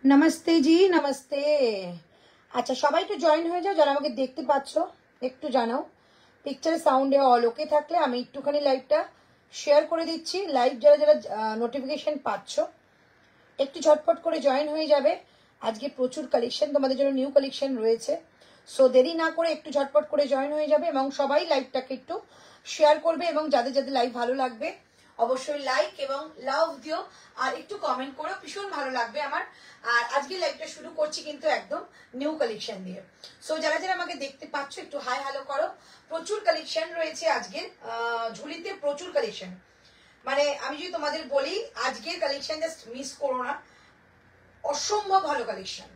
नमस्ते जी नमस्ते। अच्छा সবাই একটু জয়েন হয়ে যাও যারা আমাকে দেখতে পাচ্ছো, একটু জানাও পিকচার সাউন্ডে অল ওকে থাকলে আমি একটুখানি লাইভটা শেয়ার করে দিচ্ছি। লাইভ যারা যারা নোটিফিকেশন পাচ্ছো একটু ঝটপট করে জয়েন হয়ে যাবে। আজকে প্রচুর কালেকশন তোমাদের জন্য, নিউ কালেকশন রয়েছে। সো দেরি না করে একটু ঝটপট করে জয়েন হয়ে যাবে এবং সবাই লাইভটাকে একটু শেয়ার করবে এবং যাদের যাদের লাইভ ভালো লাগবে অবশ্যই লাইক এবং লাভ দিও আর একটু কমেন্ট করো, ভীষণ ভালো লাগবে আমার। আর আজকে লাইভটা শুরু করছি কিন্তু একদম নিউ কালেকশন দিয়ে। সো যারা যারা আমাকে দেখতে পাচ্ছ একটু হাই হ্যালো করো। প্রচুর কালেকশন রয়েছে আজকের ঝুলিতে, প্রচুর কালেকশন। মানে আমি যদি তোমাদের বলি আজকের কালেকশন জাস্ট মিস করো না, অসম্ভব ভালো কালেকশন।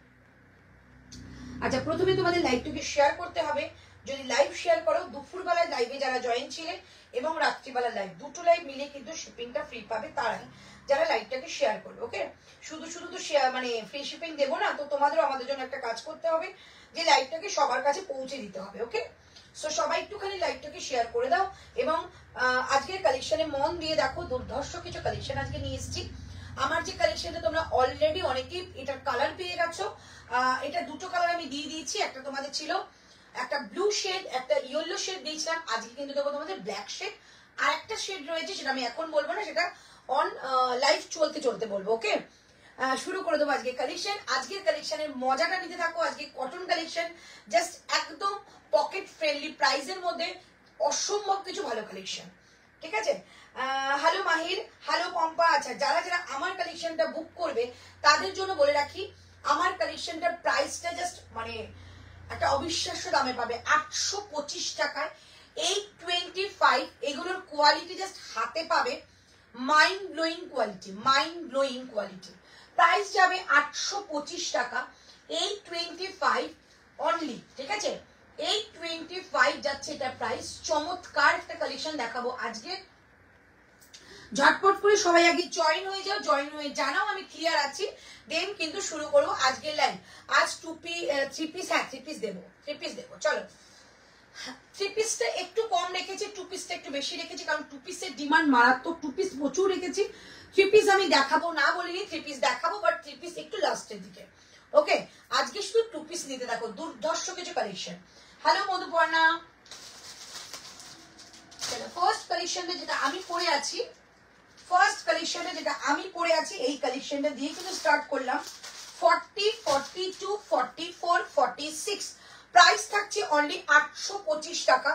আচ্ছা প্রথমে তোমাদের লাইভটাকে শেয়ার করতে হবে। যদি লাইভ শেয়ার করো, দুপুরবেলায় লাইভে যারা জয়েন ছিলেন এবং রাত্রিবেলা লাইভ, দুটো লাইভ মিলে কিন্তু শিপিংটা ফ্রি পাবে তারাই যারা লাইভটাকে শেয়ার করবে। ওকে, শুধু শুধু তো মানে ফ্রি শিপিং দেবো না, তো তোমাদেরও আমাদের জন্য একটা কাজ করতে হবে যে লাইভটাকে সবার কাছে পৌঁছে দিতে হবে। ওকে, সো সবাই একটুখানি লাইভটাকে শেয়ার করে দাও এবং আজকের কালেকশনে মন দিয়ে দেখো। দুর্ধর্ষ কিছু কালেকশন আজকে নিয়ে এসেছি। আমার যে কালেকশনটা তোমরা অলরেডি অনেকেই এটার কালার পেয়ে গেছো। এটা দুটো কালার আমি দিয়ে দিয়েছি, একটা তোমাদের ছিল একটা ব্লু শেড, একটা ইয়েলো শেড দিয়েছিলাম। আজকে কিন্তু দেখো তোমাদের ব্ল্যাক শেড আর একটা শেড রয়েছে, সেটা আমি এখন বলবো না, সেটা অন লাইভ চলতে চলতে বলবো। ওকে, শুরু করে দেবো আজকে কালেকশন। আজকের কালেকশনের মজাটা নিতে থাকো। আজকে কটন কালেকশন, জাস্ট একদম পকেট ফ্রেন্ডলি প্রাইসের মধ্যে অসম্ভব কিছু ভালো কালেকশন। ঠিক আছে, হ্যালো মাহির, হ্যালো পম্পা। আচ্ছা যারা যারা আমার কালেকশনটা বুক করবে তাদের জন্য বলে রাখি, আমার কালেকশনটার প্রাইসটা জাস্ট মানে একটা অবিশ্বাস্য দামে পাবে, 825 টাকায় 825। এগুলোর কোয়ালিটি জাস্ট হাতে পাবে, mind blowing quality, mind blowing quality. Price যাবে 825 টাকা, 825 অনলি। ঠিক আছে, 825 যাচ্ছে এটা প্রাইস। চমৎকার একটা কালেকশন দেখাবো আজকে। ঝটপট করে সবাই আগে জয়েন হয়ে যাও, জয়েন হয়ে জানাও আমি ক্লিয়ার আছি, দেন কিন্তু শুরু করবো আজকের লাইভ। আজ থ্রি পিস, হ্যাঁ থ্রি পিস দেবো, থ্রি পিস দেবো। চলো, থ্রি পিসটা একটু কম রেখেছি, টু পিসটা একটু বেশি রেখেছি, কারণ টু পিসের ডিমান্ড মারাত্মক। টু পিস প্রচুর রেখেছি, থ্রি পিস আমি দেখাবো না বলিনি, থ্রি পিস দেখাবো, বাট থ্রি পিস একটু লাস্টের দিকে। ওকে, আজকে শুধু টু পিস নিতে দেখো, দুর্ধর্ষ কিছু কালেকশন। হ্যালো মধুপর্ণা। ফার্স্ট কালেকশনটা যেটা আমি পরে আছি, ফার্স্ট কালেকশনে যেটা আমি পরে আছি, এই কালেকশনটা দিয়ে কিন্তু স্টার্ট করলাম। 40, 42, 44, 46 প্রাইস থাকছে অনলি 825 টাকা,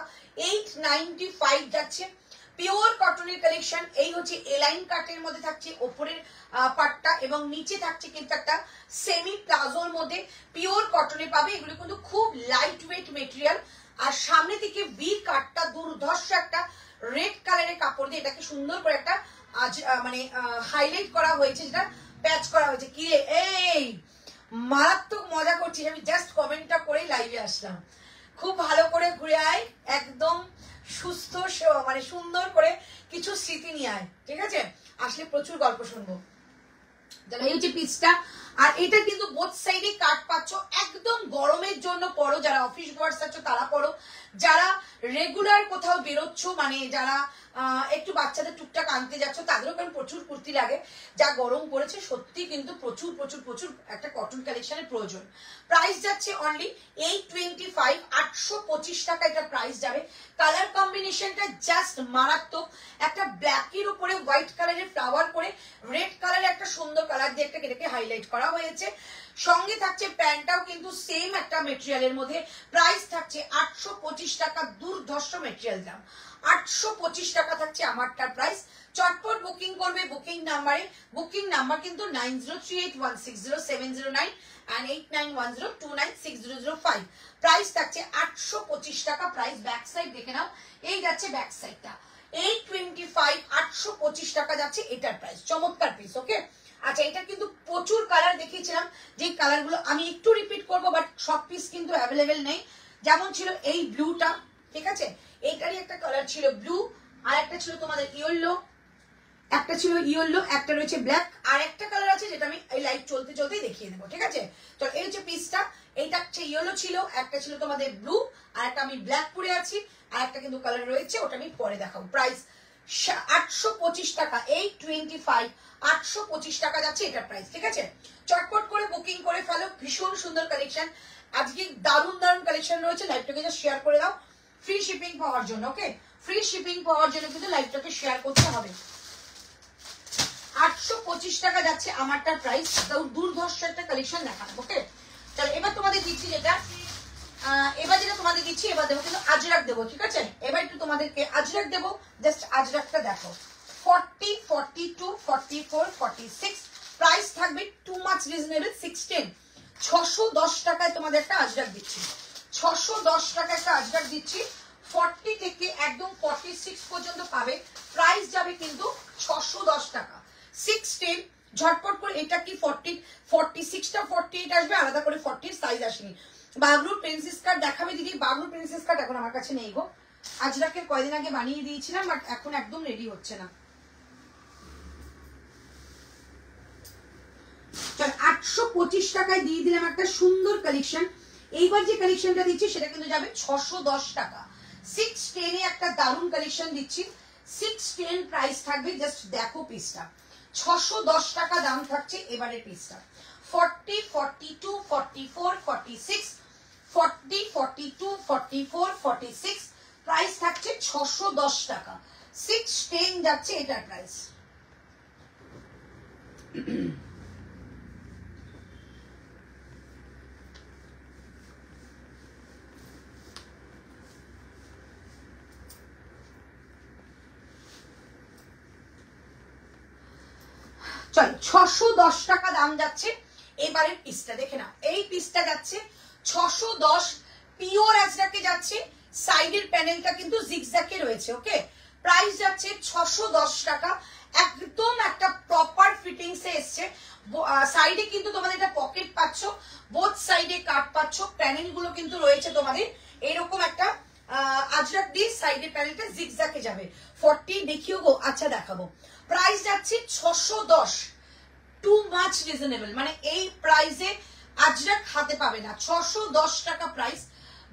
895 যাচ্ছে। পিওর কটনের কালেকশন। এই হচ্ছে এলাইন কাটের মধ্যে থাকছে ওপরের পাটটা এবং নিচে থাকছে কিন্তু একটা সেমি প্লাজোর মধ্যে পিওর কটনে পাবে। এগুলো কিন্তু খুব লাইট ওয়েট মেটেরিয়াল। আর সামনে থেকে ভি কাটটা দুর্ধর্ষ একটা রেড কালারের কাপড় দিয়ে এটাকে সুন্দর করে একটা আজ মানে হাইলাইট করা হয়েছে, যেটা প্যাচ করা হয়েছে। কি রে, এই মারাত্মক মজা করছি। আমি জাস্ট কমেন্টটা করেই লাইভে আসলাম। খুব ভালো করে ঘুরে আয়, একদম সুস্থ মানে সুন্দর করে কিছু স্মৃতি নিয়ে আয়। ঠিক আছে, আসলে প্রচুর গল্প শুনবো। এই হচ্ছে পিসটা। আর এটা কিন্তু বোথ সাইডে কাট পাচ্ছ, একদম গরমের জন্য পরো। যারা অফিস ওয়ার্কস আছো তারা পরো, যারা রেগুলার কোথাও বেরোচ্ছ, মানে যারা একটু বাচ্চাদের টুকটাক আনতে যাচ্ছ তাদেরও কারণ প্রচুর কুর্তি লাগে। যা গরম পড়েছে সত্যি কিন্তু প্রচুর প্রচুর প্রচুর একটা কটন কালেকশনের প্রয়োজন। প্রাইস যাচ্ছে অনলি 825, 825 টাকা এটা প্রাইস যাবে। কালার কম্বিনেশনটা জাস্ট মারাত্মক। একটা ব্ল্যাকের উপরে হোয়াইট কালারের ফ্লাওয়ার করে রেড কালারের একটা সুন্দর কালার দিয়ে একটা এটাকে হাইলাইট করা হয়েছে। সঙ্গে থাকছে প্যান্টটাও কিন্তু সেম একটা মেটেরিয়ালের মধ্যে। প্রাইস থাকছে 825 টাকা, দুর্ধর্ষ মেটেরিয়াল দাম। 825 টাকা থাকছে আমারটার প্রাইস। চটপট বুকিং করবে বুকিং নাম্বারে। বুকিং নাম্বার কিন্তু 9038160709 and 8910296005। প্রাইস থাকছে 825 টাকা প্রাইস। ব্যাক সাইড দেখে নাও, এই যাচ্ছে ব্যাক সাইডটা 825, 825 টাকা যাচ্ছে এটার প্রাইস। চমৎকার পিস। ওকে, আচ্ছা এটা কিন্তু প্রচুর কালার দেখিয়েছিলাম, যে কালারগুলো আমি একটু রিপিট করবো, বাট সব পিস কিন্তু অ্যাভেলেবেল নেই। যেমন ছিল এই ব্লুটা, ঠিক আছে, এইটারই একটা কালার ছিল ব্লু, আর একটা ছিল তোমাদের ইয়েলো, একটা ছিল ইয়েলো, একটা রয়েছে ব্ল্যাক, আর একটা কালার আছে যেটা আমি এই লাইভ চলতে চলতেই দেখিয়ে দেবো। ঠিক আছে, তো এই হচ্ছে পিসটা। এইটা হচ্ছে ইয়েলো ছিল, একটা ছিল তোমাদের ব্লু, আর একটা আমি ব্ল্যাক পরে আছি, আর একটা কিন্তু কালার রয়েছে, ওটা আমি পরে দেখাবো। প্রাইস 825 টাকা, 825, 825 টাকা যাচ্ছে এটার প্রাইস। ঠিক আছে, চটপট করে বুকিং করে ফেলো, ভীষণ সুন্দর কালেকশন, আজকে দারুণ দারুণ কালেকশন রয়েছে। লাইভটাকে জাস্ট শেয়ার করে দাও ফ্রি শিপিং পাওয়ার জন্য। ওকে, ফ্রি শিপিং পাওয়ার জন্য কিন্তু লাইভটাকে শেয়ার করতে হবে। 825 টাকা যাচ্ছে আমারটার প্রাইস, দুর্ধর্ষ একটা কালেকশন দেখানো। ওকে, চলো এবার তোমাদের দিচ্ছি যেটা তোমাদের দিচ্ছি, এবার দেবো কিন্তু আজরাক দেবো। ঠিক আছে, এবার একটু তোমাদেরকে আজরাক দেবো, জাস্ট আজরাকটা দেখো। 40, 42, 44, 46 প্রাইস থাকবে টু মাচ রিজনেবল। 16, 610 টাকায় তোমাদের একটা আজরাক দিচ্ছি, 610 টাকা একটা আজরাক দিচ্ছি। 40 থেকে একদম 46 পর্যন্ত পাবে, প্রাইস যাবে কিন্তু 610 টাকা। 16 ঝটপট করে, এটা কি 40, 46টা 48 আসবে, আলাদা করে 40 সাইজ আসেনি। বাগরুর প্রিন্সেস কাট দেখাবে দিদি, বাগরুর প্রিন্সেস কাট এখন আমার কাছে নেই গো, আজরাকের কয়দিন আগে বানিয়ে দিয়েছিলাম, বাট এখন একদম রেডি হচ্ছে না। 825 টাকায় দিয়ে দিলাম একটা সুন্দর কালেকশন। এইবার যে কালেকশনটা দিচ্ছি সেটা কিন্তু যাবে 610 টাকা। 610 এ একটা দারুণ কালেকশন দিচ্ছি, 610 প্রাইস থাকবে, জাস্ট দেখো পিসটা, 610 টাকা দাম থাকছে এবারের পিসটা। 40, 42, 44, 46, 40, 42, 44, 46 প্রাইস থাকছে 610 টাকা। 610 যাচ্ছে এটার প্রাইস। চলো 610 টাকা দাম যাচ্ছে এবারের পিসটা, দেখে নাও। এই পিসটা যাচ্ছে 610, পিওর আজরাকে যাচ্ছে, সাইডের প্যানেলটা কিন্তু জিগজ্যাগে রয়েছে। ওকে, প্রাইস যাচ্ছে 610 টাকা, একদম একটা প্রপার ফিটিংসে এসছে। সাইডে কিন্তু তোমাদের এটা পকেট পাচ্ছ, বোথ সাইডে কাট পাচ্ছ, প্যানেল গুলো কিন্তু রয়েছে তোমাদের এরকম একটা আজরাক দিয়ে, সাইডের প্যানেলটা জিগজ্যাগে যাবে। 40 দেখিও গো, আচ্ছা দেখাবো। প্রাইস যাচ্ছে 610, টু মাচ রিজনেবল, মানে এই প্রাইসে আজরাক হাতে পাবে না। 610 টাকা প্রাইস,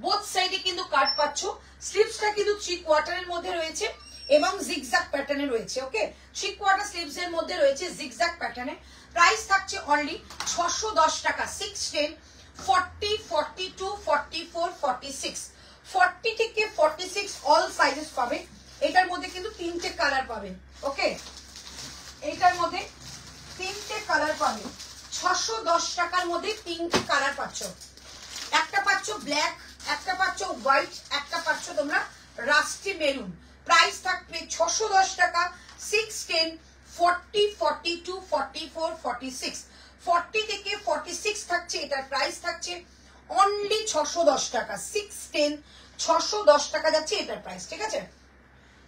বোথ সাইডে কিন্তু কাট পাচ্ছ, স্লিভসটা কিন্তু 3 কোয়ার্টারের মধ্যে রয়েছে এবং জিগজ্যাগ প্যাটার্নে রয়েছে। ওকে, 3 কোয়ার্টার স্লিভস এর মধ্যে রয়েছে জিগজ্যাগ প্যাটার্নে। প্রাইস থাকছে অনলি 610 টাকা। 610, 40, 42, 44, 46, 40 থেকে 46 অল সাইজেস পাবে। এটার মধ্যে কিন্তু 3টে কালার পাবে। ওকে, এটার মধ্যে 3টে কালার পাবে। 610 টাকার মধ্যে 3টে কালার পাচ্ছ, একটা পাচ্ছ ব্ল্যাক, একটা পাচ্ছ হোয়াইট, একটা পাচ্ছ তোমরা রাস্টি মেরুন। প্রাইস থাকবে 610 টাকা। 610, 40, 42, 44, 46, 40 থেকে 46 থাকছে, এটার প্রাইস থাকছে অনলি 610 টাকা। 610, 610 টাকা যাচ্ছে এটার প্রাইস। ঠিক আছে,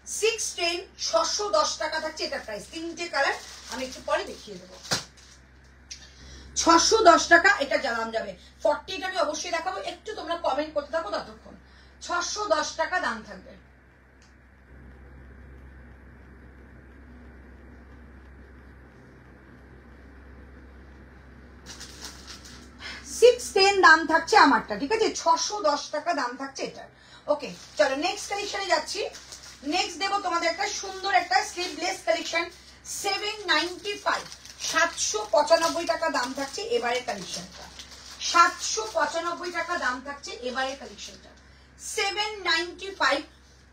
610, 610 টাকা থাকছে এটার প্রাইস। 3টে কালার আমি একটু পরে দেখিয়ে দেবো। 610 টাকা এটা দাম যাবে। 40টা আমি অবশ্যই দেখাবো, একটু তোমরা কমেন্ট করতে থাকো ততক্ষণ। 610 টাকা দাম থাকবে। 610 দাম থাকছে আমারটা। ঠিক আছে, 610 টাকা দাম থাকছে এটার। ওকে, চলো নেক্সট কালেকশনে যাচ্ছি। নেক্সট দেবো তোমাদের একটা সুন্দর একটা স্লিভলেস কালেকশন, 795, 795 টাকা দাম থাকছে এবারের কালেকশনটা। 795 টাকা দাম থাকছে এবারের কালেকশনটা। 795,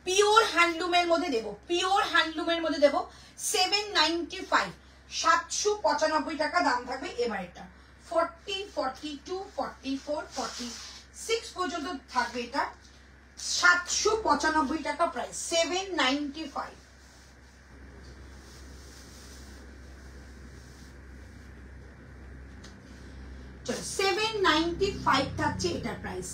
পিওর হ্যান্ডলুমের মধ্যে দেবো, পিওর হ্যান্ডলুমের মধ্যে দেবো। 795, 795 টাকা দাম থাকবে এবারেরটা। 40, 42, 44, 46 পর্যন্ত থাকবে এটা। 795 টাকা প্রাইস, 795। চলো 795 থাকছে এটার প্রাইস।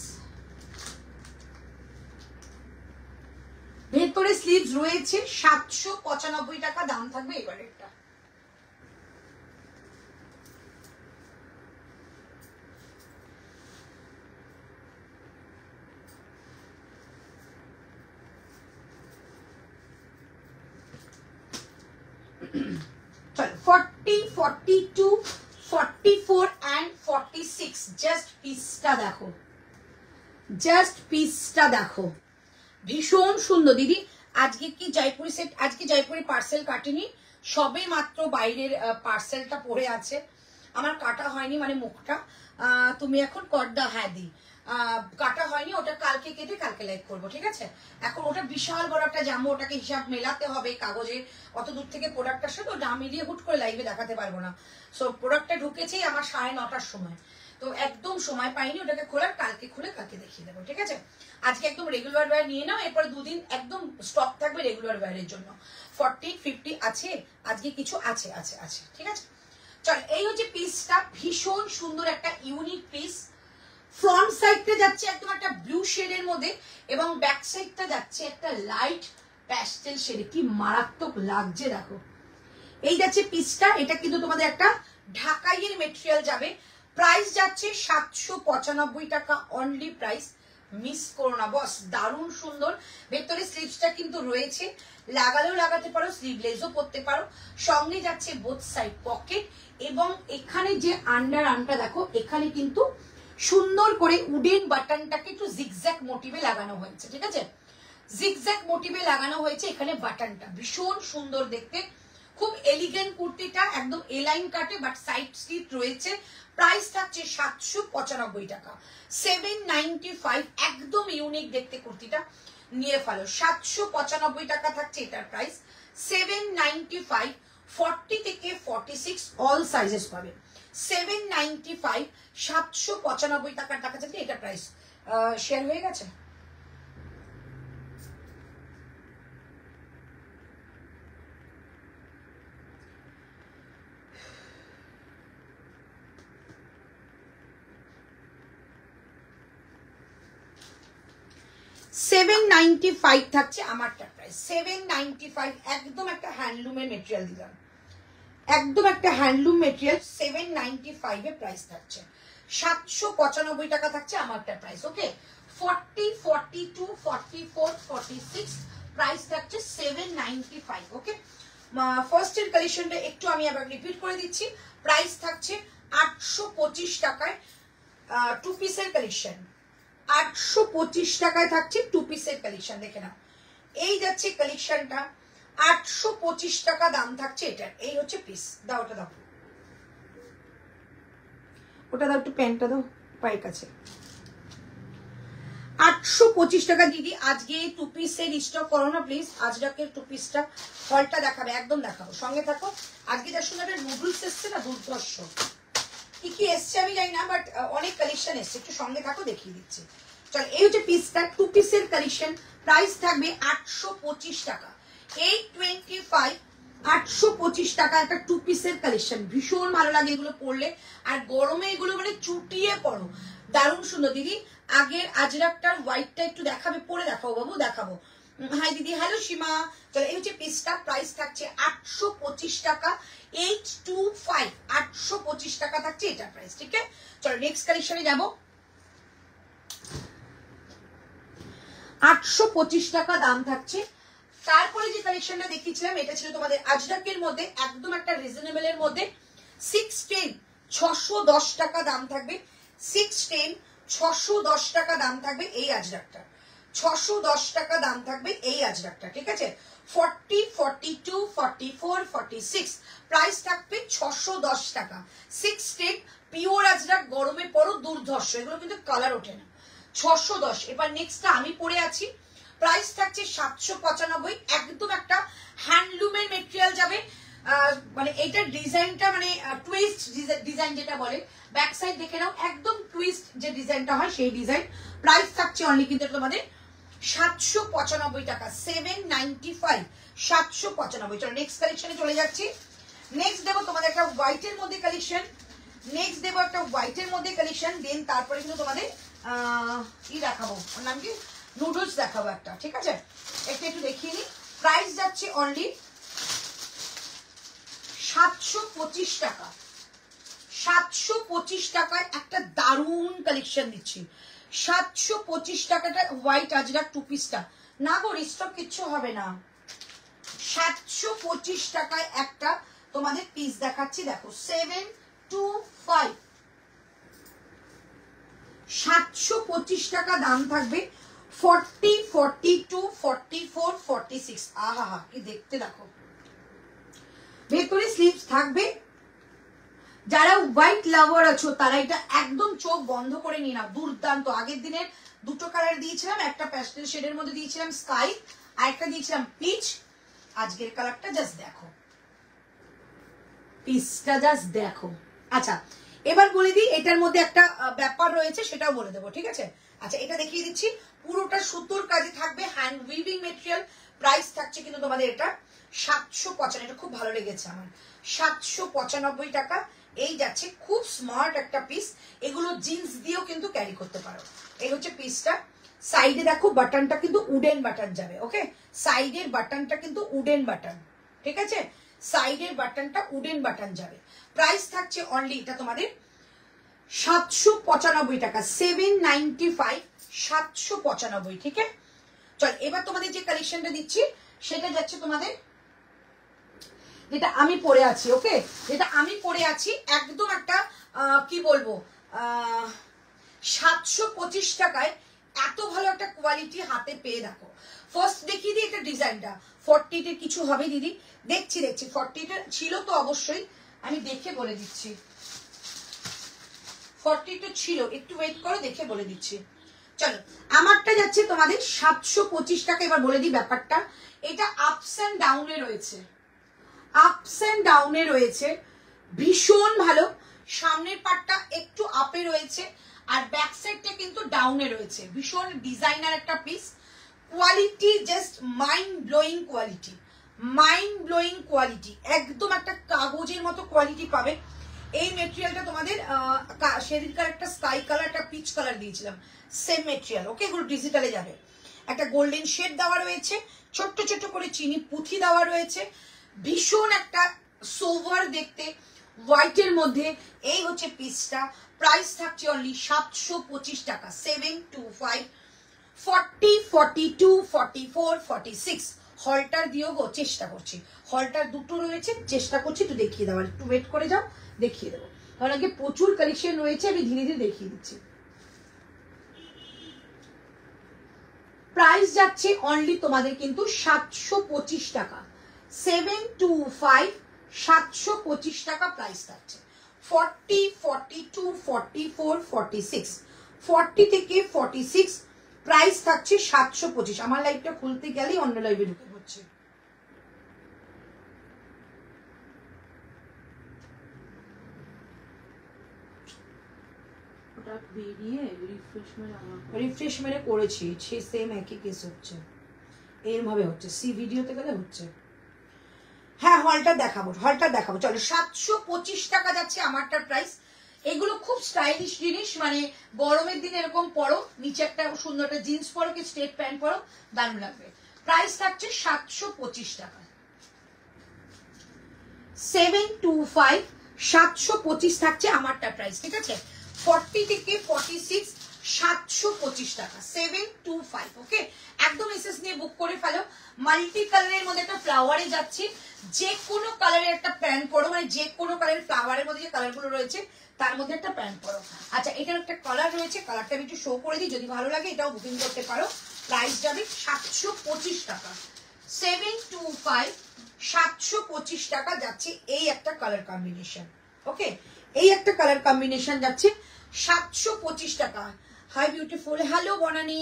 ভেতরে স্লিভস রয়েছে, 795 টাকা দাম থাকবে এবারেরটা। চলো 40, 42, 44 and 46 জাস্ট পিসটা দেখো, জাস্ট পিসটা দেখো, ভীষণ সুন্দর দিদি। আজকে কি জয়পুরি সেট, আজকে জয়পুরি পার্সেল কাটেনি, সবে মাত্র বাইরের পার্সেলটা পড়ে আছে, আমার কাটা হয়নি, মানে মুখটা তুমি এখন করদা, হ্যাঁ দি কাটা হয়নি, ওটা কালকে কেটে কালকে লাইভ করবো, ঠিক আছে। এখন ওটা বিশাল বড় একটা জামা, ওটাকে হিসাব মেলাতে হবে কাগজে, অত দূর থেকে প্রোডাক্টটার সাথে না মিলিয়ে হুট করে লাইভে দেখাতে পারবো না। সো প্রোডাক্টটা ঢুকেছেই আমার 9:30টার সময়, তো একদম সময় পাইনি ওটাকে খোলার, কালকে খুলে কালকে দেখিয়ে দেবো, ঠিক আছে। আজকে একদম রেগুলার ওয়্যার নিয়ে নাও, এরপরে দুদিন একদম স্টক থাকবে রেগুলার ওয়্যারের জন্য। 40-50 আছে, আজকে কিছু আছে আছে আছে, ঠিক আছে। চল, এই হচ্ছে পিসটা, ভীষণ সুন্দর একটা ইউনিক পিস। ফ্রন্ট সাইডটা যাচ্ছে একদম একটা ব্লু শেডের মধ্যে এবং ব্যাক সাইডটা যাচ্ছে একটা লাইট প্যাস্টেল শেডে, কি মারাত্মক লাগছে দেখো। এই যাচ্ছে পিসটা, এটা কিন্তু তোমাদের একটা ঢাকাইয়ের মেটেরিয়াল যাবে। প্রাইস যাচ্ছে 795 টাকা অনলি প্রাইস, মিস করো না বস। দারুণ সুন্দর, ভেতরে স্লিভসটা কিন্তু রয়েছে, লাগালেও লাগাতে পারো, স্লিভলেসও পরতে পারো। সঙ্গে যাচ্ছে বোথ সাইড পকেট, এবং এখানে যে আন্ডার আর্মটা দেখো, এখানে কিন্তু সুন্দর করে উডেন বাটনটাকে একটু জিগজ্যাগ মোটিভে লাগানো হয়েছে, ঠিক আছে। জিগজ্যাগ মোটিভে লাগানো হয়েছে এখানে বাটনটা, ভীষণ সুন্দর দেখতে, খুব এলিগেন্ট কুর্তিটা, একদম এ লাইন কাটে বাট সাইড স্লিট রয়েছে। প্রাইস থাকছে 795 টাকা, 795, একদম ইউনিক দেখতে কুর্তিটা, নিয়ে ফেলো। 795 টাকা থাকছে এটার প্রাইস, 795, 40 থেকে 46 অল সাইজেস পাবে। 795, 795 টাকার টাকা থাকছে এটা প্রাইস। শেয়ার হয়ে গেছে। $795 থাকছে আমারটা প্রাইস, 795, একদম একটা হ্যান্ডলুমের মেটেরিয়াল দিলাম, একদম একটা হ্যান্ডলুম মেটেরিয়াল, 795 এ প্রাইস থাকছে। 795 টাকা থাকছে আমারটা প্রাইস, ওকে। 40, 42, 44, 46 প্রাইস থাকছে 795, ওকে। ফার্স্ট এর কালেকশনটা একটু আমি আবার রিপিট করে দিচ্ছি, প্রাইস থাকছে 825 টাকায় টু পিসের কালেকশন, 825 টাকায় থাকছে টু পিসের কালেকশন, দেখে নাও। এই যাচ্ছে কালেকশনটা, 825 টাকা দাম থাকছে এটার। এই হচ্ছে পিস, দাও ওটা দাও, ওটা দাও, একটু প্যান্টটা দাও পায়ের কাছে। 825 টাকা দিদি। আজকে টু পিসের স্টক করো না প্লিজ, আজরাকের টু পিসটা হলটা দেখাবে, একদম দেখাবো, সঙ্গে থাকো। আজকে যার সঙ্গে একটা নুডলস এসছে না, দুর্ধর্ষ, কি কি এসছে আমি জানি না, বাট অনেক কালেকশন এসছে, একটু সঙ্গে থাকো দেখিয়ে দিচ্ছি। চল, এই হচ্ছে পিসটা, টু পিসের কালেকশন, প্রাইস থাকবে 825 টাকা, 825, 825 টাকা একটা টু পিসের কালেকশন। ভীষণ ভালো লাগে এগুলো পরলে, আর গরমে এগুলো মানে চুটিয়ে পরো, দারুণ সুন্দর। দিদি আগের আজরাকটার হোয়াইটটা একটু দেখাবে, পরে দেখাবো বাবু, দেখাবো। হাই দিদি, হ্যালো সীমা। চলো, এই হচ্ছে পিসটা, প্রাইস থাকছে 825 টাকা, 825, 825 টাকা থাকছে এটা প্রাইস, ঠিক আছে। চলো নেক্সট কালেকশনে যাবো। 825 টাকা দাম থাকছে। তারপরে যে কালেকশনটা দেখিয়েছিলাম, এটা ছিল তোমাদের আজরাকের মধ্যে, একদম একটা রিজনেবল এর মধ্যে, 610, 610 টাকা দাম থাকবে, 610, 610 টাকা দাম থাকবে এই আজরাকটা, 610 টাকা দাম থাকবে এই আজরাকটা, ঠিক আছে। 40, 42, 44, 46 প্রাইস থাকবে 610 টাকা, 610, পিওর আজরাক, গরমে পরো, দুর্ধর্ষ, এগুলো কিন্তু কালার ওঠে না, 610। এবার নেক্সটটা আমি পরে আছি, প্রাইস থাকছে 795, একদম একটা হ্যান্ডলুমের মেটেরিয়াল যাবে, মানে এইটার ডিজাইনটা মানে টুইস্ট ডিজাইন যেটা বলে, ব্যাক সাইড দেখে নাও, একদম টুইস্ট যে ডিজাইনটা হয় সেই ডিজাইন। প্রাইস থাকছে অনলি কিন্তু তোমাদের 795 টাকা, 795, 795। চলো নেক্সট কালেকশনে চলে যাচ্ছি। নেক্সট দেবো তোমাদের একটা হোয়াইটের মধ্যে কালেকশন, নেক্সট দেবো একটা হোয়াইটের মধ্যে কালেকশন, দেন তারপরে কিন্তু তোমাদের কি দেখাবো, ওর নাম কি, নুডলস দেখাবো একটা, ঠিক আছে। একটু একটু দেখিয়ে নিই। প্রাইস যাচ্ছে অনলি 725 টাকা, 725 টাকায় একটা দারুণ কালেকশন দিচ্ছি। 725 টাকাটা হোয়াইট আজরাক টু পিসটা, না গো রিস্টক কিচ্ছু হবে না। 725 টাকায় একটা তোমাদের পিস দেখাচ্ছি, দেখো 725, 725 টাকা দাম থাকবে। 40, 42, 44, 46। আহা হা, কি দেখতে দেখো। ভেতরে স্লিভস থাকবে। যারা হোয়াইট লাভার আছো তারা এটা একদম চোখ বন্ধ করে নিয়ে নাও। দুর্দান্ত। আগের দিনের দুটো কালার দিয়েছিলাম, একটা প্যাস্টেল শেডের মধ্যে দিয়েছিলাম স্কাই, আর একটা দিয়েছিলাম পিচ। আজকের কালারটা জাস্ট দেখো, পিচটা জাস্ট দেখো। আচ্ছা এবার বলে দিই, এটার মধ্যে একটা ব্যাপার রয়েছে, সেটাও বলে দেবো, ঠিক আছে? আচ্ছা এটা দেখিয়ে দিচ্ছি, পুরোটা সুতোর কাজে থাকবে, হ্যান্ড উইভিং মেটেরিয়াল। প্রাইস থাকছে কিন্তু তোমাদের এটা 795, এটা খুব ভালো লেগেছে আমার, 795 টাকা। এই যাচ্ছে, খুব স্মার্ট একটা পিস। এগুলো জিন্স দিয়েও কিন্তু ক্যারি করতে পারো। এই হচ্ছে পিসটা। সাইডে দেখো বাটনটা কিন্তু উডেন বাটন যাবে, ওকে? সাইডের বাটনটা কিন্তু উডেন বাটন, ঠিক আছে? সাইডের বাটনটা উডেন বাটন যাবে। প্রাইস থাকছে অনলি এটা তোমাদের 795 টাকা, 795, 795, ঠিক আছে? চল এবার তোমাদের যে কালেকশনটা দিচ্ছি সেটা যাচ্ছে তোমাদের, যেটা আমি পরে আছি, ওকে? যেটা আমি পরে আছি একদম একটা কি বলবো, 725 টাকায় এত ভালো একটা কোয়ালিটি হাতে পেয়ে দেখো। ফার্স্ট দেখিয়ে দিই এটা ডিজাইনটা। 40 কিছু হবে দিদি, দেখছি 40 ছিল তো অবশ্যই, আমি দেখে বলে দিচ্ছি। 40 ছিল, একটু ওয়েট করো, দেখে বলে দিচ্ছি। চলো আমারটা যাচ্ছে তোমাদের 725 টাকা। এবার বলে দিই ব্যাপারটা, এটা আপস এন্ড ডাউনে রয়েছে, আপস এন্ড ডাউনে রয়েছে, ভীষণ ভালো। সামনের পার্টটা একটু আপে রয়েছে, আর ব্যাক সাইডটা কিন্তু ডাউনে রয়েছে। ভীষণ ডিজাইনার একটা piece, quality just mind blowing quality, mind blowing quality, একদম একটা কাগজের মতো কোয়ালিটি পাবে। এই মেটেরিয়ালটা তোমাদের সেদিনকার একটা স্কাই কালার, একটা পিচ কালার দিয়েছিলাম, সেম মেটেরিয়াল, ওকে? এগুলো ডিজিটালে যাবে। একটা গোল্ডেন শেড দেওয়া রয়েছে, ছোট্ট ছোট্ট করে চিনি পুঁথি দেওয়া রয়েছে, ভীষণ একটা সোভার দেখতে, হোয়াইটের মধ্যে। এই হচ্ছে পিসটা। প্রাইস থাকছে অনলি 725 টাকা, 725, 40, 42, 44, 46। হলটার দিয়েও গো চেষ্টা করছি, হলটার দুটো রয়েছে, চেষ্টা করছি একটু দেখিয়ে দেওয়ার। একটু ওয়েট করে যাও, দেখিয়ে দেবো, কারণ আগে প্রচুর কালেকশন রয়েছে, আমি ধীরে ধীরে দেখিয়ে দিচ্ছি। প্রাইস যাচ্ছে অনলি তোমাদের কিন্তু 725 টাকা, 725, 725 টাকা প্রাইস থাকছে। 40, 42, 44, 46, 40 থেকে 46 প্রাইস থাকছে 725। আমার লাইভটা খুলতে গেলেই অন্য লাইভে ঢুকে পড়ছে। রিফ্রেশ মেরে করেছি, সেই সেম একই কেস হচ্ছে, এরম ভাবে হচ্ছে। সি ভিডিওতে গেলে হচ্ছে। হ্যাঁ হলটা দেখাবো, হলটা দেখাবো। চলো 725 টাকা যাচ্ছে আমারটার প্রাইস। এগুলো খুব স্টাইলিশ জিনিস, মানে গরমের দিনে এরকম পরো, নিচে একটা সুন্দর একটা জিন্স পরো কি স্ট্রেট প্যান্ট পরো, দারুণ লাগবে। প্রাইস থাকছে 725 টাকা, 725, 725 থাকছে আমারটার প্রাইস, ঠিক আছে? 40 থেকে 46, 725 টাকা, 725, ওকে? একদম এসএস নিয়ে বুক করে ফেলো। মাল্টি কালারের মধ্যে একটা ফ্লাওয়ারে যাচ্ছে, যে কোনো কালারের একটা প্যান্ট পরো, মানে যে কোনো কালারের ফ্লাওয়ারের মধ্যে যে কালারগুলো রয়েছে তার মধ্যে একটা প্যান্ট পরো। আচ্ছা এটার একটা কালার রয়েছে, কালারটা আমি একটু শো করে দিই, যদি ভালো লাগে এটাও বুকিং করতে পারো। প্রাইস যাবে 725 টাকা, 725, 725 টাকা যাচ্ছে। এই একটা কালার কম্বিনেশন, ওকে? এই একটা কালার কম্বিনেশন যাচ্ছে 725 টাকা। হাই বিউটিফুল, হ্যালো বনানি,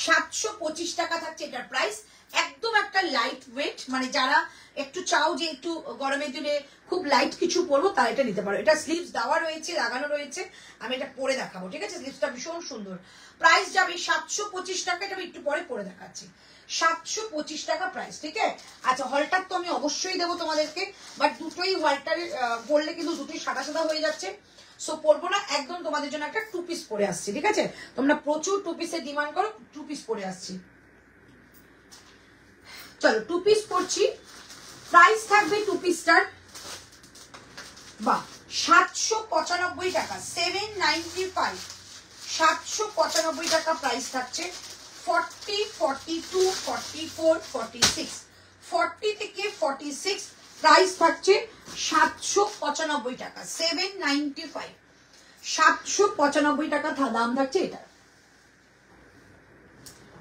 725 টাকা থাকছে এটার প্রাইস। একদম একটা লাইট ওয়েট, মানে যারা একটু চাও যে একটু গরমের দিনে খুব লাইট কিছু পরবো তারা এটা নিতে পারো। এটা স্লিভস দেওয়া রয়েছে, লাগানো রয়েছে, আমি এটা পরে দেখাবো, ঠিক আছে? স্লিভসটা ভীষণ সুন্দর। প্রাইস যাবে 725 টাকা, এটা আমি একটু পরে পরে দেখাচ্ছি। 725 টাকা প্রাইস, ঠিক আছে? আচ্ছা হলটার তো আমি অবশ্যই দেবো তোমাদেরকে, বাট দুটোই হলটার পরলে কিন্তু দুটোই সাদা সাদা হয়ে যাচ্ছে, সো পরবো না। একদম তোমাদের জন্য একটা 2 পিস পরে আসছি, ঠিক আছে? তোমরা প্রচুর 2 পিসের ডিমান্ড করো, 2 পিস পরে আসছি। চলো 2 পিস পরছি। প্রাইস থাকবে 2 পিসটার, বাহ, 795 টাকা, 795, 795 টাকা প্রাইস থাকছে। 40, 42, 44, 46, 40 থেকে 46 প্রাইস থাকছে 795 টাকা, 795, 795 টাকা দাম থাকছে এটা।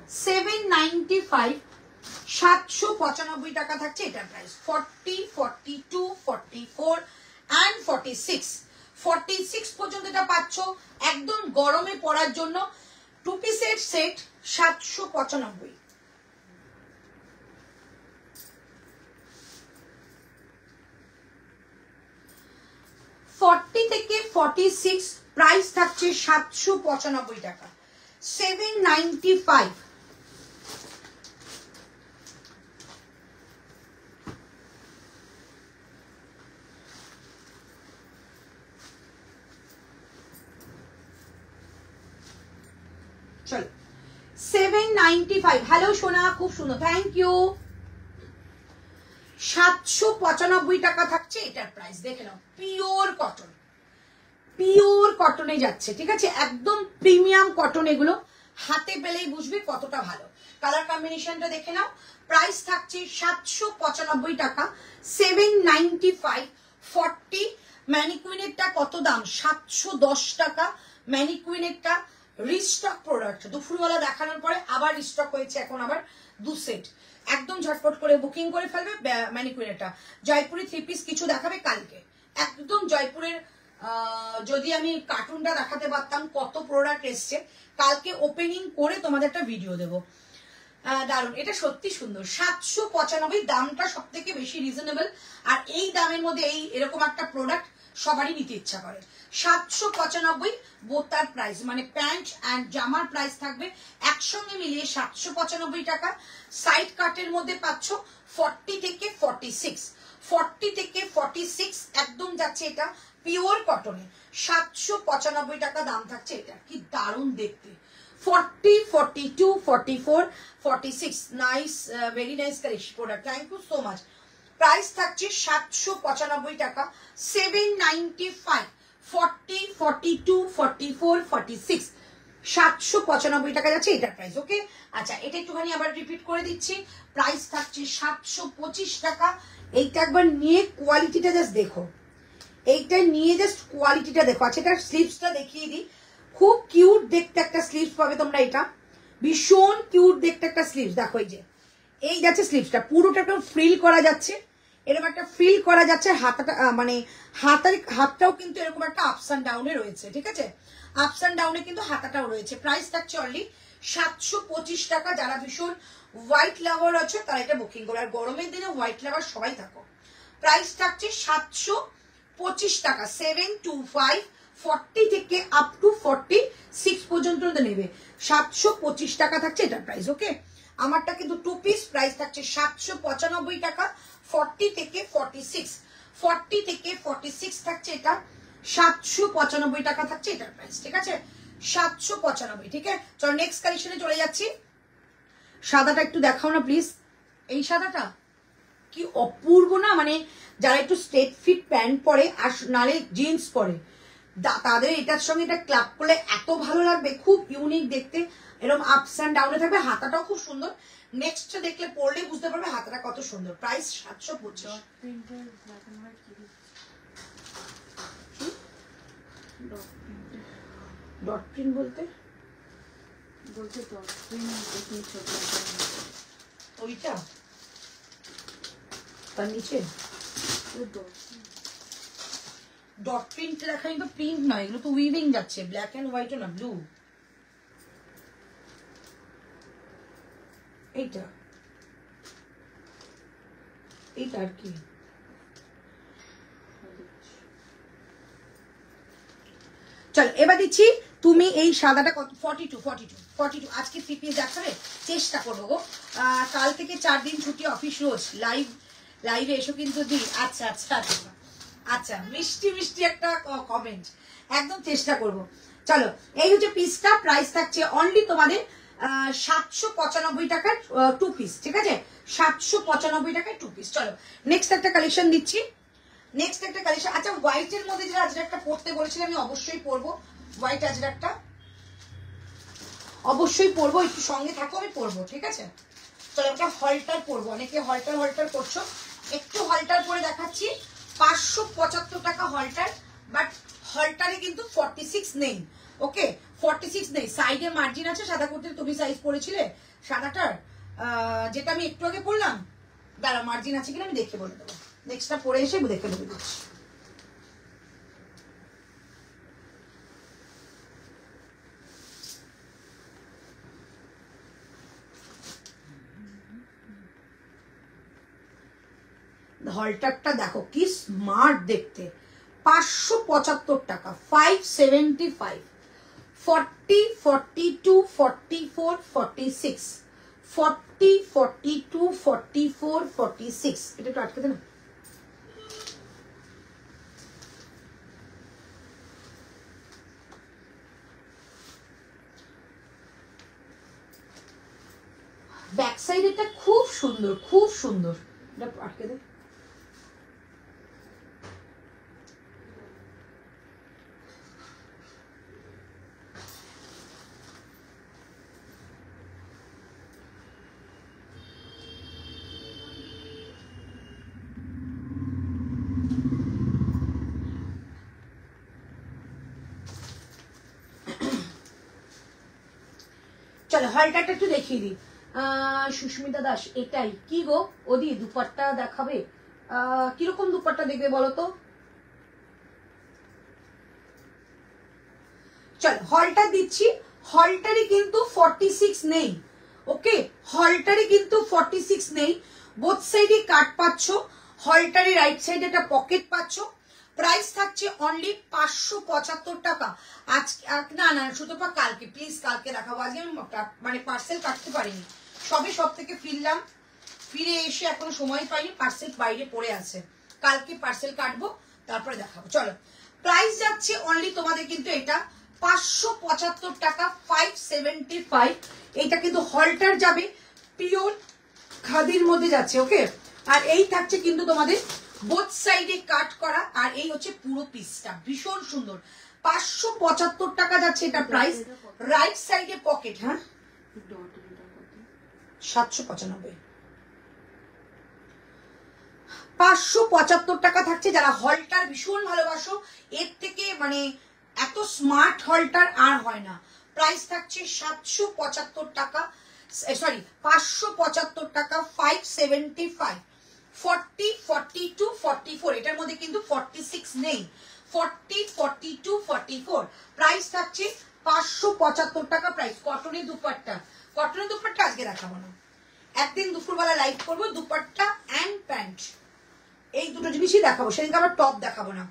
795, 795 টাকা থাকছে এটার প্রাইস। 40, 42, 44 and 46, 46 পর্যন্ত এটা পাচ্ছ একদম গরমে পরার জন্য। 2 পিসের সেট 795। থেকে 46 প্রাইস থাকছে 795 টাকা। 795। চলো 795। হ্যালো সোনা, খুব সুন্দর, থ্যাংক ইউ। 795 টাকা থাকছে এটার প্রাইস। দেখে নাও, পিওর কটন, পিওর কটনে যাচ্ছে, ঠিক আছে, একদম প্রিমিয়াম কটন। এগুলো হাতে পেলেই বুঝবে কতটা ভালো। কালার কম্বিনেশনটা দেখে নাও। প্রাইস থাকছে 795 টাকা। 795। 40 ম্যানিকুইনেরটা কত দাম? 710 টাকা ম্যানিকুইনেরটা। রিস্টক প্রোডাক্ট, দুপুরবেলা দেখানোর পরে আবার রিস্টক হয়েছে, এখন আবার 2 সেট। একদম ঝটপট করে বুকিং করে ফেলবে ম্যানিকুইনেরটা। জয়পুরি 3 পিস কিছু দেখাবে কালকে, একদম জয়পুরের। যদি আমি কার্টুনটা দেখাতে পারতাম কত প্রোডাক্ট এসছে, কালকে ওপেনিং করে তোমাদের একটা ভিডিও দেবো। দারুন, এটা সত্যি সুন্দর। 795, দামটা সব থেকে বেশি রিজনেবল। আর এই দামের মধ্যে এরকম একটা প্রোডাক্ট সবারই নিতে ইচ্ছা করে। 795 বোতার প্রাইস, মানে প্যান্ট অ্যান্ড জামার প্রাইস থাকবে একসঙ্গে মিলিয়ে 795 টাকা। সাইড কাটের মধ্যে পাচ্ছ 40 থেকে 46, 40 থেকে 46 একদম যাচ্ছে এটা পিওর কটনে। 795 টাকা দাম থাকছে এটা। কি দারুণ দেখতে। 40, 42, 44, 46, nice, very nice collection product. Thank you so much. Price থাকছে 795 টাকা। 795, 40, 42, 44, 46, 795 টাকা যাচ্ছে এটার প্রাইস। ওকে, আচ্ছা এটা একটুখানি আবার রিপিট করে দিচ্ছি। প্রাইস থাকছে 725 টাকা। এইটা একবার নিয়ে কোয়ালিটিটা জাস্ট দেখো, এইটা নিয়ে জাস্ট কোয়ালিটিটা দেখো। আচ্ছা এটার স্লিভসটা দেখিয়ে দিই। খুব কিউট দেখতে একটা স্লিভস পাবে তোমরা, এটা ভীষণ কিউট দেখতে একটা স্লিভস। দেখো এই যাচ্ছে স্লিভসটা, পুরোটা একদম ফ্রিল করা যাচ্ছে, এরকম একটা ফ্রিল করা যাচ্ছে। হাতাটা মানে হাতটাও কিন্তু এরকম একটা আপস অ্যান্ড ডাউনে রয়েছে, ঠিক আছে, আপস অ্যান্ড ডাউনে কিন্তু হাতাটাও রয়েছে। প্রাইস থাকছে অনলি 725 টাকা। যারা ভীষণ হোয়াইট লাভার আছে তারা এটা বুকিং করো, আর গরমের দিনে হোয়াইট লাভার সবাই থাকো। প্রাইস থাকছে 725 টাকা। 725, 40 থেকে আপ টু 46 পর্যন্ত নেবে। 725 টাকা থাকছে এটার প্রাইস। ওকে, আমারটা কিন্তু 2 পিস। প্রাইস থাকছে 795 টাকা। 40 থেকে 46, 40 থেকে 46 থাকছে এটা। 795 টাকা থাকছে এটার প্রাইস, ঠিক আছে, 795। ঠিক আছে, চলো নেক্সট কালেকশনে চলে যাচ্ছি। সাদাটা একটু দেখাও না প্লিজ। এই সাদাটা কি অপূর্ব না, মানে যারা একটু স্ট্রেট ফিট প্যান্ট পরে আর নালে জিন্স পরে তাদের এটার সঙ্গে এটা ক্লাব করলে এত ভালো লাগবে। খুব ইউনিক দেখতে, এরকম আপস অ্যান্ড ডাউনে থাকবে, হাতাটাও খুব সুন্দর। নেক্সট দেখলে পরলে বুঝতে পারবে হাতাটা কত সুন্দর। প্রাইস 725। ডট প্রিন্ট বলতে ওইটা তার নিচে ডট প্রিন্ট লেখা, কিন্তু প্রিন্ট নয়, এগুলো তো উইভিং যাচ্ছে, ব্ল্যাক এন্ড হোয়াইট না, ব্লু। এইটা এইটা আর কি, চল এবার দিচ্ছি। তুমি এই সাদাটা কত? 42, 42, 42। আজকে 3 পিস দেখাবে, চেষ্টা করবো গো। কাল থেকে 4 দিন ছুটি, অফিস রোজ লাইভে এসো কিন্তু দি। আচ্ছা আচ্ছা আচ্ছা আচ্ছা, মিষ্টি মিষ্টি একটা কমেন্ট, একদম চেষ্টা করব। চলো এই হচ্ছে পিসটা। প্রাইস থাকছে অনলি তোমাদের 795 টাকার 2 পিস, ঠিক আছে, 795 টাকায় 2 পিস। চলো নেক্সট একটা কালেকশন দিচ্ছি। নেক্সট একটা কালেকশন, আচ্ছা হোয়াইটের মধ্যে যেটা আজরাকটা পরতে বলেছিলাম, আমি অবশ্যই পরবো হোয়াইট আজরাকটা, অবশ্যই পরবো। একটু সঙ্গে থাকো, আমি পরবো, ঠিক আছে। চলো একটা হলটার পরবো, অনেকে হলটার করছো, একটু হলটার পরে দেখাচ্ছি। 575 টাকা হলটার, বাট হলটারে কিন্তু 46 নেই। ওকে, 46 নেই, সাইডে মার্জিন আছে। সাদা কুর্তির তুমি সাইজ পরেছিলে সাদাটার, যেটা আমি একটু আগে পরলাম, দাঁড়া মার্জিন আছে কিনা আমি দেখে বলে দেবো, নেক্সটটা পরে এসে দেখে বলে দিচ্ছি। হলটারটা দেখো কি স্মার্ট দেখতে, 575 টাকা, 575, 40, 42, 44, 46, 40, 42, 44, 46, এটা একটু আটকে দে না। ব্যাক সাইড এটা খুব সুন্দর, খুব সুন্দর, এটা আটকে দে। চলো হলটারটা একটু দেখিয়ে দিই। সুস্মিতা দাস, এটাই কি গো ওদি দুপাট্টা দেখাবে? কিরকম দুপাট্টা দেখবে বলো তো? চলো হলটার দিচ্ছি। হলটারে কিন্তু 46 নেই, ওকে, হলটারে কিন্তু 46 নেই। বোথ সাইডে কাট পাচ্ছ, হলটারে রাইট সাইডে একটা পকেট পাচ্ছ। প্রাইস থাকছে অনলি 575 টাকা। আজকে না না সুতপা কালকে, প্লিজ কালকে দেখাবো, আজকে আমি মানে পার্সেল কাটতে পারিনি, সবে সব থেকে ফিরলাম, ফিরে এসে এখনো সময় পাইনি, পার্সেল বাইরে পড়ে আছে, কালকে পার্সেল কাটবো তারপরে দেখাবো। চলো প্রাইস যাচ্ছে অনলি তোমাদের কিন্তু এটা 575 টাকা, 575। এইটা কিন্তু হলটার যাবে, পিওর খাদির মধ্যে যাচ্ছে, ওকে। আর এই থাকছে কিন্তু তোমাদের বোথ সাইডে কাট করা, আর এই হচ্ছে পুরো পিসটা, ভীষণ সুন্দর। 575 টাকা যাচ্ছে এটা প্রাইস। রাইট সাইডে পকেট, হ্যাঁ 795, 575 টাকা থাকছে। যারা হলটার ভীষণ ভালোবাসো, এর থেকে মানে এত স্মার্ট হলটার আর হয় না। প্রাইস থাকছে 775 টাকা, সরি 575 টাকা, 575, 40, 42, 44, এটার মধ্যে কিন্তু 46 নেই, 40, 42, 44, প্রাইস থাকছে 575 টাকা প্রাইস। কটনের দুপাট্টা, কটনের দুপাট্টা আজকে দেখাবো না, একদিন দুপুরবেলা লাইভ করবো, দুপাট্টা অ্যান্ড প্যান্ট, এই দুটো জিনিসই দেখাবো, সেদিনকে আবার টপ দেখাবো না,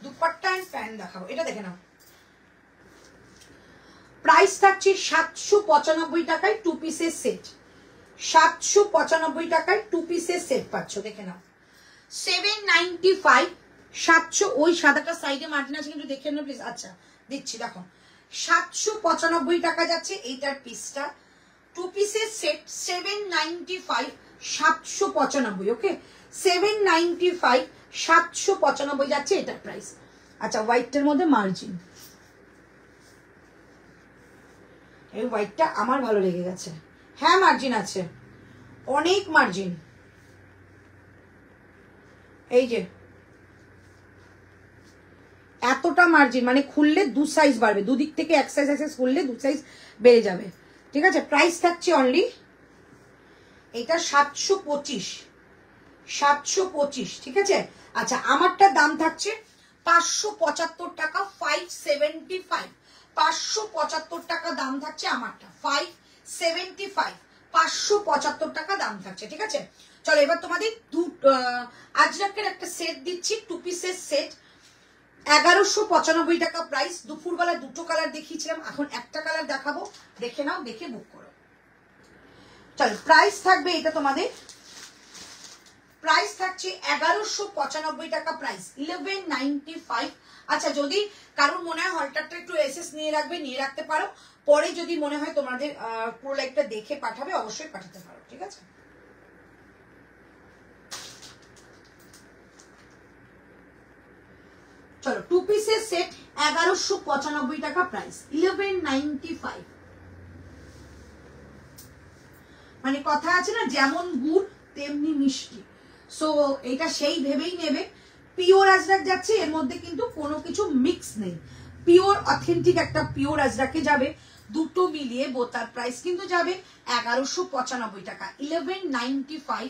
দুপাট্টা অ্যান্ড প্যান্ট দেখাবো। এটা দেখে নাও, প্রাইস থাকছে 795 টাকায় 2 পিসের সেট, 795 টাকায় 2 পিসের সেট পাচ্ছ, দেখে নাও। 795, 700, ওই সাদাটা সাইডে মার্জিন আছে কিন্তু দেখে নাও প্লিজ। আচ্ছা দিচ্ছি, দেখো 795 টাকা যাচ্ছে এইটার পিসটা, 2 পিসের সেট, 795, 795, ওকে, 795, 795 যাচ্ছে এটার প্রাইস। আচ্ছা হোয়াইটটার মধ্যে মার্জিন, এই হোয়াইটটা আমার ভালো লেগে গেছে, হ্যাঁ মার্জিন আছে, অনেক মার্জিন, এই যে এতটা মার্জিন, মানে খুললে 2 সাইজ বাড়বে, দুদিক থেকে এক সাইজ খুললে 2 সাইজ বেড়ে যাবে, ঠিক আছে। প্রাইস থাকছে অনলি এটা 725, 725, ঠিক আছে। আচ্ছা আমারটার দাম থাকছে 575 টাকা, 575, 575 টাকা দাম থাকছে আমারটা, 575, 575 টাকা দাম থাকছে, ঠিক আছে। চলো এবার তোমাদের আজরাকের একটা সেট দিচ্ছি, 2 পিসের সেট, 1195 টাকা প্রাইস। দুপুরবেলা দুটো কালার দেখিয়েছিলাম, এখন একটা কালার দেখাবো, দেখে নাও, দেখে বুক করো। চলো প্রাইস থাকবে এটা তোমাদের, প্রাইস থাকছে 1195 টাকা প্রাইস, 1195। আচ্ছা যদি কারোর মনে হয় হলটারটা একটু এসএস নিয়ে রাখবে, নিয়ে রাখতে পারো, পরে যদি মনে হয় তোমাদের পুরো লাইভটা দেখে পাঠাবে, অবশ্যই পাঠাতে পারো, ঠিক আছে। চলো 2 পিসের সেট 1195 টাকা প্রাইস, 1195। মানে কথা আছে না, যেমন গুড় তেমনি মিষ্টি, সো এটা সেই ভেবেই নেবে। পিওর আজরাক যাচ্ছে, এর মধ্যে কিন্তু কোনো কিছু মিক্স নেই, পিওর অথেন্টিক একটা পিওর আজরাকে যাবে, দুটো মিলিয়ে বোতার প্রাইস কিন্তু যাবে 1195 টাকা। 1195,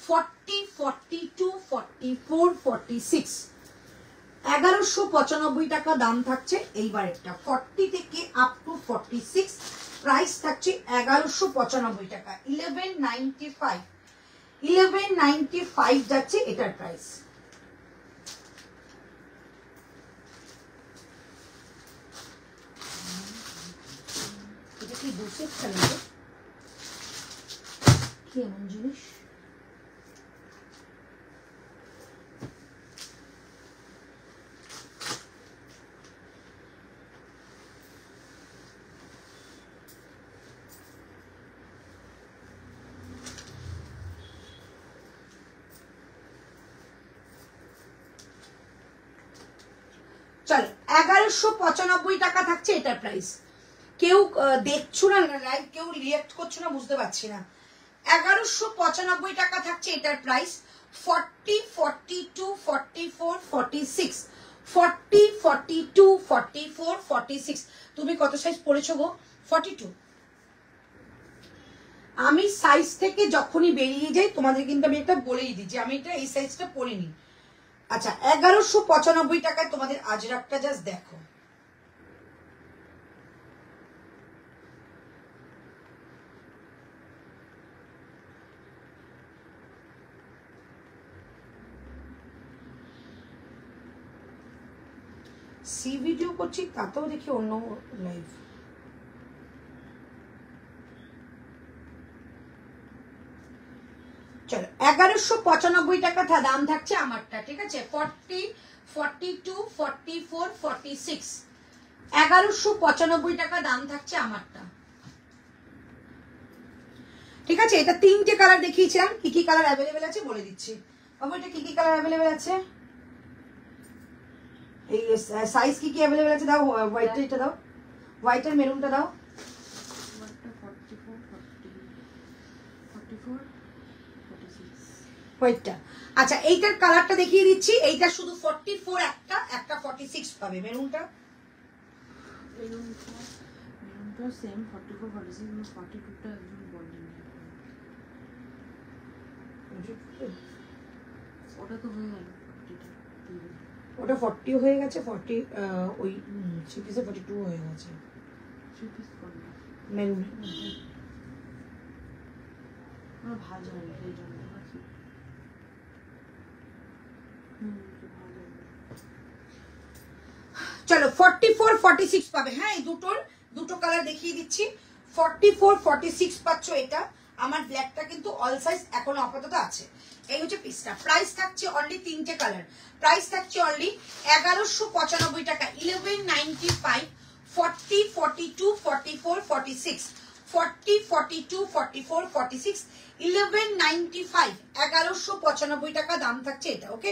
40, 42, 44, 46, 1195 টাকা দাম থাকছে এইবারেরটা। 40 থেকে আপ টু 46 প্রাইস থাকছে 1195 টাকা। 1195, 1195 যাচ্ছে এটার প্রাইস। এটা কি দুসেট খেলে কি এমন জিনিস? চলো 1195 টাকা থাকছে এটার প্রাইস। কেউ দেখছো না লাইভ, কেউ রিঅ্যাক্ট করছো না, বুঝতে পারছি না। 1195 টাকা থাকছে এটার প্রাইস। 40, 42, 44, 46, 40, 42, 44, 46। তুমি কত সাইজ পরেছো গো? 42। আমি সাইজ থেকে যখনই বেরিয়ে যাই তোমাদের কিন্তু আমি একটা বলেই দিই যে আমি এটা এই সাইজটা পরিনি। আচ্ছা 1195 টাকায় তোমাদের আজরাকটা জাস্ট দেখো। সি ভিডিও করছি তাতেও দেখি অন্য লাইভ। চলো 1195 টাকা দাম থাকছে আমারটা, ঠিক আছে। 40, 42, 44, 46, 1195 টাকা দাম থাকছে আমারটা, ঠিক আছে। এটা তিনটে কালার দেখিয়েছিলাম, কি কি কালার অ্যাভেলেবেল আছে বলে দিচ্ছি। বাবু এটা কি কি কালার অ্যাভেলেবেল আছে, এই সাইজ কি কি অ্যাভেলেবেল আছে দাও। হোয়াইটটা এটা দাও, হোয়াইট আর মেরুনটা দাও। হোয়াইটটা, আচ্ছা এইটার কালারটা দেখিয়ে দিচ্ছি। এইটা শুধু 44 একটা, একটা 46 পাবে। মেরুনটা সেম 44 46 42টা একদম বডি। ওটা তো হয়ে গেল, ওটা 40 হয়ে গেছে, 40 ওই 3 পিসে 42 হয়ে গেছে। 3 পিস করব মেরুন আমার ভালো হয় এই জন্য নাকি। চলো 44 46 পাবে। হ্যাঁ এই দুটো কালার দেখিয়ে দিচ্ছি। 44 46 পাচ্ছ এটা। আমার ব্ল্যাকটা কিন্তু অল সাইজ এখনো আপাতত আছে। এই হচ্ছে পিসটা। প্রাইস থাকছে অনলি তিনটে কালার, প্রাইস থাকছে অনলি 1195 টাকা। 1195, 40, 42, 44, 46, 40, 42, 44, 46, 1195, 1195 টাকা দাম থাকছে এটা। ওকে,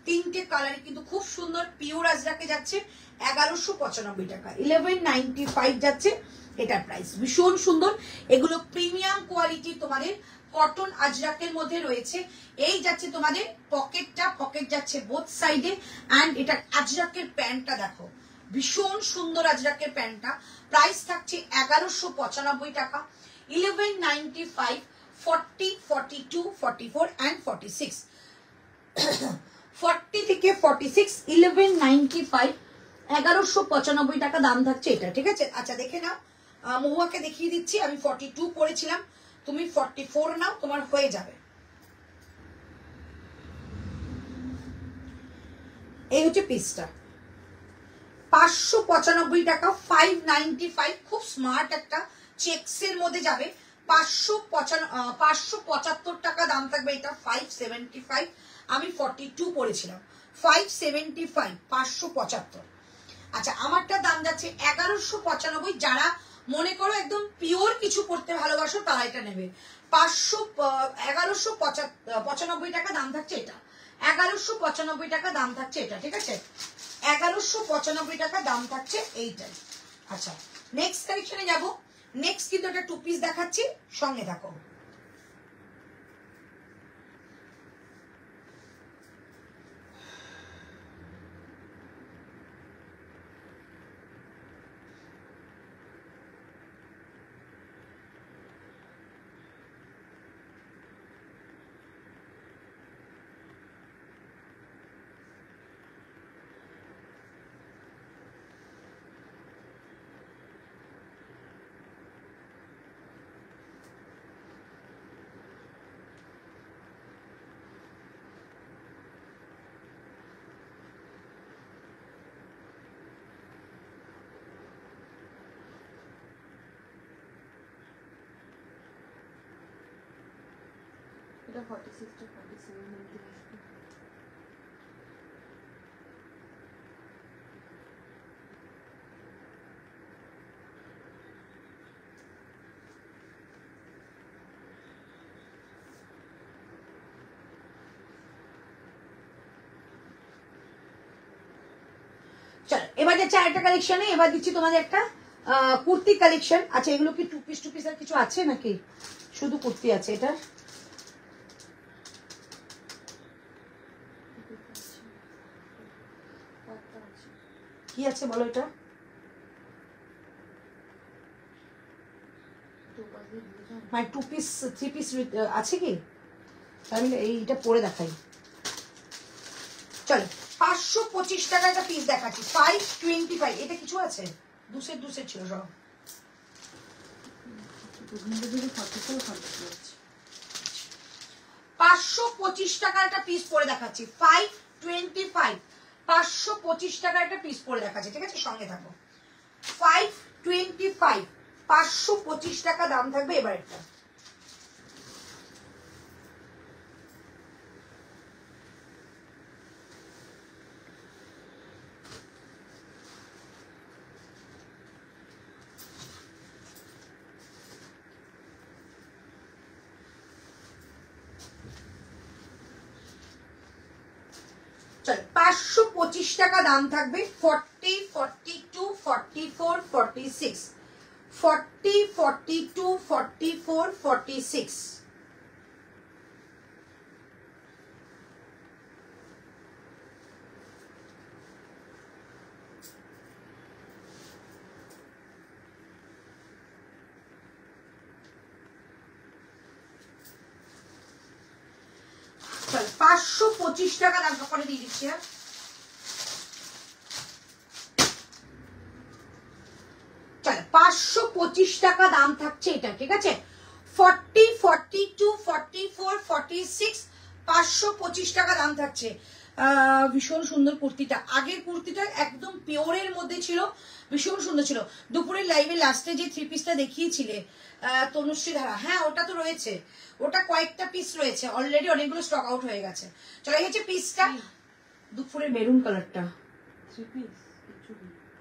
তিনটে কালার কিন্তু খুব সুন্দর পিওর আজরাকে যাচ্ছে 1195 টাকা। 1195 যাচ্ছে এটার প্রাইস, ভীষণ সুন্দর। এগুলো প্রিমিয়াম কোয়ালিটি তোমাদের কটন আজরাকের মধ্যে রয়েছে। এই যাচ্ছে তোমাদের পকেটটা, পকেট যাচ্ছে বোথ সাইডে। অ্যান্ড এটা আজরাকের প্যান্টটা দেখো, ভীষণ সুন্দর আজরাকের প্যান্টটা। প্রাইস থাকছে 1195 টাকা। 1195, 40, 42, 44 and 46, 40 থেকে 46, 1195, 1195 টাকা দাম থাকছে এটা, ঠিক আছে। আচ্ছা দেখে নাও, মহুয়াকে দেখিয়ে দিচ্ছি। আমি 42 পরেছিলাম, তুমি 44 নাও, তোমার হয়ে যাবে। এই হচ্ছে পিসটা, 595 টাকা, 595। খুব স্মার্ট একটা চেকসের মধ্যে যাবে। 575 টাকা দাম থাকবে এটা। 575, আমি 42 পড়েছিলাম। 575, 575। আচ্ছা আমারটা দাম যাচ্ছে 1195। যারা মনে করো একদম পিওর কিছু পড়তে ভালোবাসো তারা এটা নেবে। 1195 টাকা দাম থাকছে এটা। 1195 টাকা দাম থাকছে এটা, ঠিক আছে। 1195 টাকা দাম থাকছে এইটাই। আচ্ছা নেক্সট কালেকশনে যাব। নেক্সট কিন্তু একটা টু পিস দেখাচ্ছি, সঙ্গে থাকো। এটা 46 টা 47 মধ্যে আসবে। চলো এবার যাচ্ছে আরেকটা কালেকশনে। এবার দিচ্ছি তোমাদের একটা কুর্তি কালেকশন। আচ্ছা এগুলো কি টু পিস আর কিছু আছে নাকি শুধু কুর্তি আছে? এটা কি আছে বলো? এটা মানে টু পিস থ্রি পিস আছে কি? আমি এইটা পরে দেখাই। চলো 525 টাকা একটা পিস দেখাচ্ছি, 525। এটা কিছু আছে? দুসের ছিল সব। 525 টাকার একটা পিস পরে দেখাচ্ছি, 525। 525 টাকার একটা পিস পরে দেখাচ্ছি, ঠিক আছে? সঙ্গে থাকো। 525, 525 টাকা দাম থাকবে। এবার একটা চল 525 টাকা দাম থাকবে। 40, 42, 44, 46, 40, 42, 44, 46। চল 525 টাকা দাম করে দিয়ে দিচ্ছি। চল 525 টাকা দাম থাকছে এটা, ঠিক আছে? 40, 42, 44, 46, 525 টাকা দাম থাকছে। ভীষণ সুন্দর কুর্তিটা। আগের কুর্তিটা একদম পিওরের মধ্যে ছিল, ভীষণ সুন্দর ছিল। দুপুরের লাইভে লাস্টে যে থ্রি পিসটা দেখিয়েছিলে তনুশ্রী ধারা, হ্যাঁ ওটা তো রয়েছে, ওটা কয়েকটা পিস রয়েছে অলরেডি, অনেকগুলো স্টক আউট হয়ে গেছে। চলো এই হচ্ছে পিসটা, দুপুরের মেরুন কালারটা।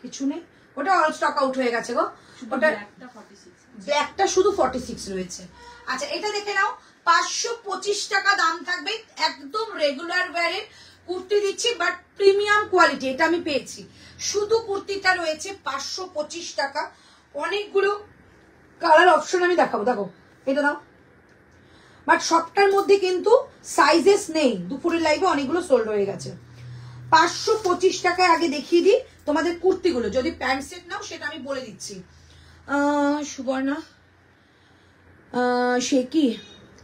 কিছু নেই, ওটা অল স্টক আউট হয়ে গেছে গো। ওটা ব্ল্যাকটা শুধু 46 রয়েছে। আচ্ছা এটা দেখে নাও, 525 টাকা দাম থাকবে। একদম রেগুলার ওয়্যারের কুর্তি দিচ্ছি, বাট প্রিমিয়াম কোয়ালিটি। এটা আমি পেয়েছি, শুধু কুর্তিটা রয়েছে 525 টাকা। অনেকগুলো কালার অপশন আমি দেখাবো, দেখো এটা দাও। বাট সবটার মধ্যে কিন্তু সাইজেস নেই, দুপুরের লাইভে অনেকগুলো সোল্ড হয়ে গেছে। 525 টাকায় আগে দেখিয়ে দিই তোমাদের কুর্তিগুলো। যদি প্যান্ট সেট নাও সেটা আমি বলে দিচ্ছি। সুবর্ণা সে কি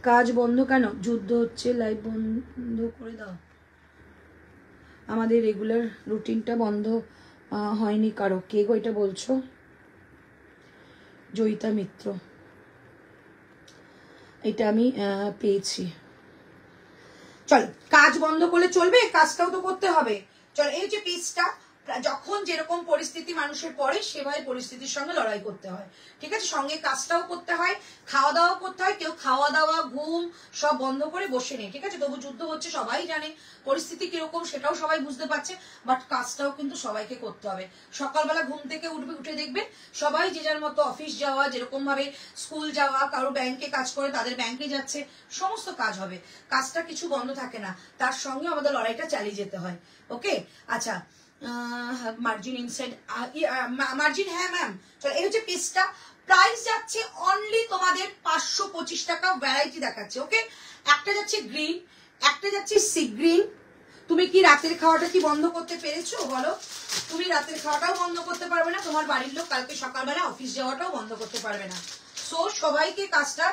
কাজ বন্ধ কেন? যুদ্ধ হচ্ছে, লাইভ বন্ধ করে দাও। আমাদের রেগুলার রুটিনটা বন্ধ হয়নি কারো। কে গো এটা বলছো? জয়িতা মিত্র। এটা আমি পেয়েছি। চল কাজ বন্ধ করলে চলবে, কাজটাও তো করতে হবে। চল এই যে পিসটা, যখন যেরকম পরিস্থিতি মানুষের পড়ে সেভাবে পরিস্থিতির সঙ্গে লড়াই করতে হয়, ঠিক আছে? সঙ্গে কাজটাও করতে হয়, খাওয়া দাওয়া করতে হয়। কেউ খাওয়া দাওয়া ঘুম সব বন্ধ করে বসে নেই, ঠিক আছে? তবু যুদ্ধ হচ্ছে, সবাই জানে পরিস্থিতি কিরকম, সেটাও সবাই বুঝতে পারছে। বাট কাজটাও কিন্তু সবাইকে করতে হবে। সকালবেলা ঘুম থেকে উঠে দেখবে সবাই যে যার মতো অফিস যাওয়া, যেরকম ভাবে স্কুল যাওয়া, কারো ব্যাংকে কাজ করে তাদের ব্যাংকে যাচ্ছে, সমস্ত কাজ হবে। কাজটা কিছু বন্ধ থাকে না, তার সঙ্গে আমাদের লড়াইটা চালিয়ে যেতে হয়। ওকে আচ্ছা, মার্জিন ইনসাইড মার্জিন, হ্যাঁ ম্যাম। চলো এই হচ্ছে পিসটা। প্রাইস যাচ্ছে অনলি তোমাদের 525 টাকা। ভ্যারাইটি দেখাচ্ছে, ওকে? একটা যাচ্ছে গ্রিন, একটা যাচ্ছে সি গ্রিন। তুমি কি রাতের খাওয়াটা কি বন্ধ করতে পেরেছো বলো? তুমি রাতের খাওয়াটাও বন্ধ করতে পারবে না, তোমার বাড়ির লোক কালকে সকালবেলা অফিস যাওয়াটাও বন্ধ করতে পারবে না। সো সবাইকে কাজটা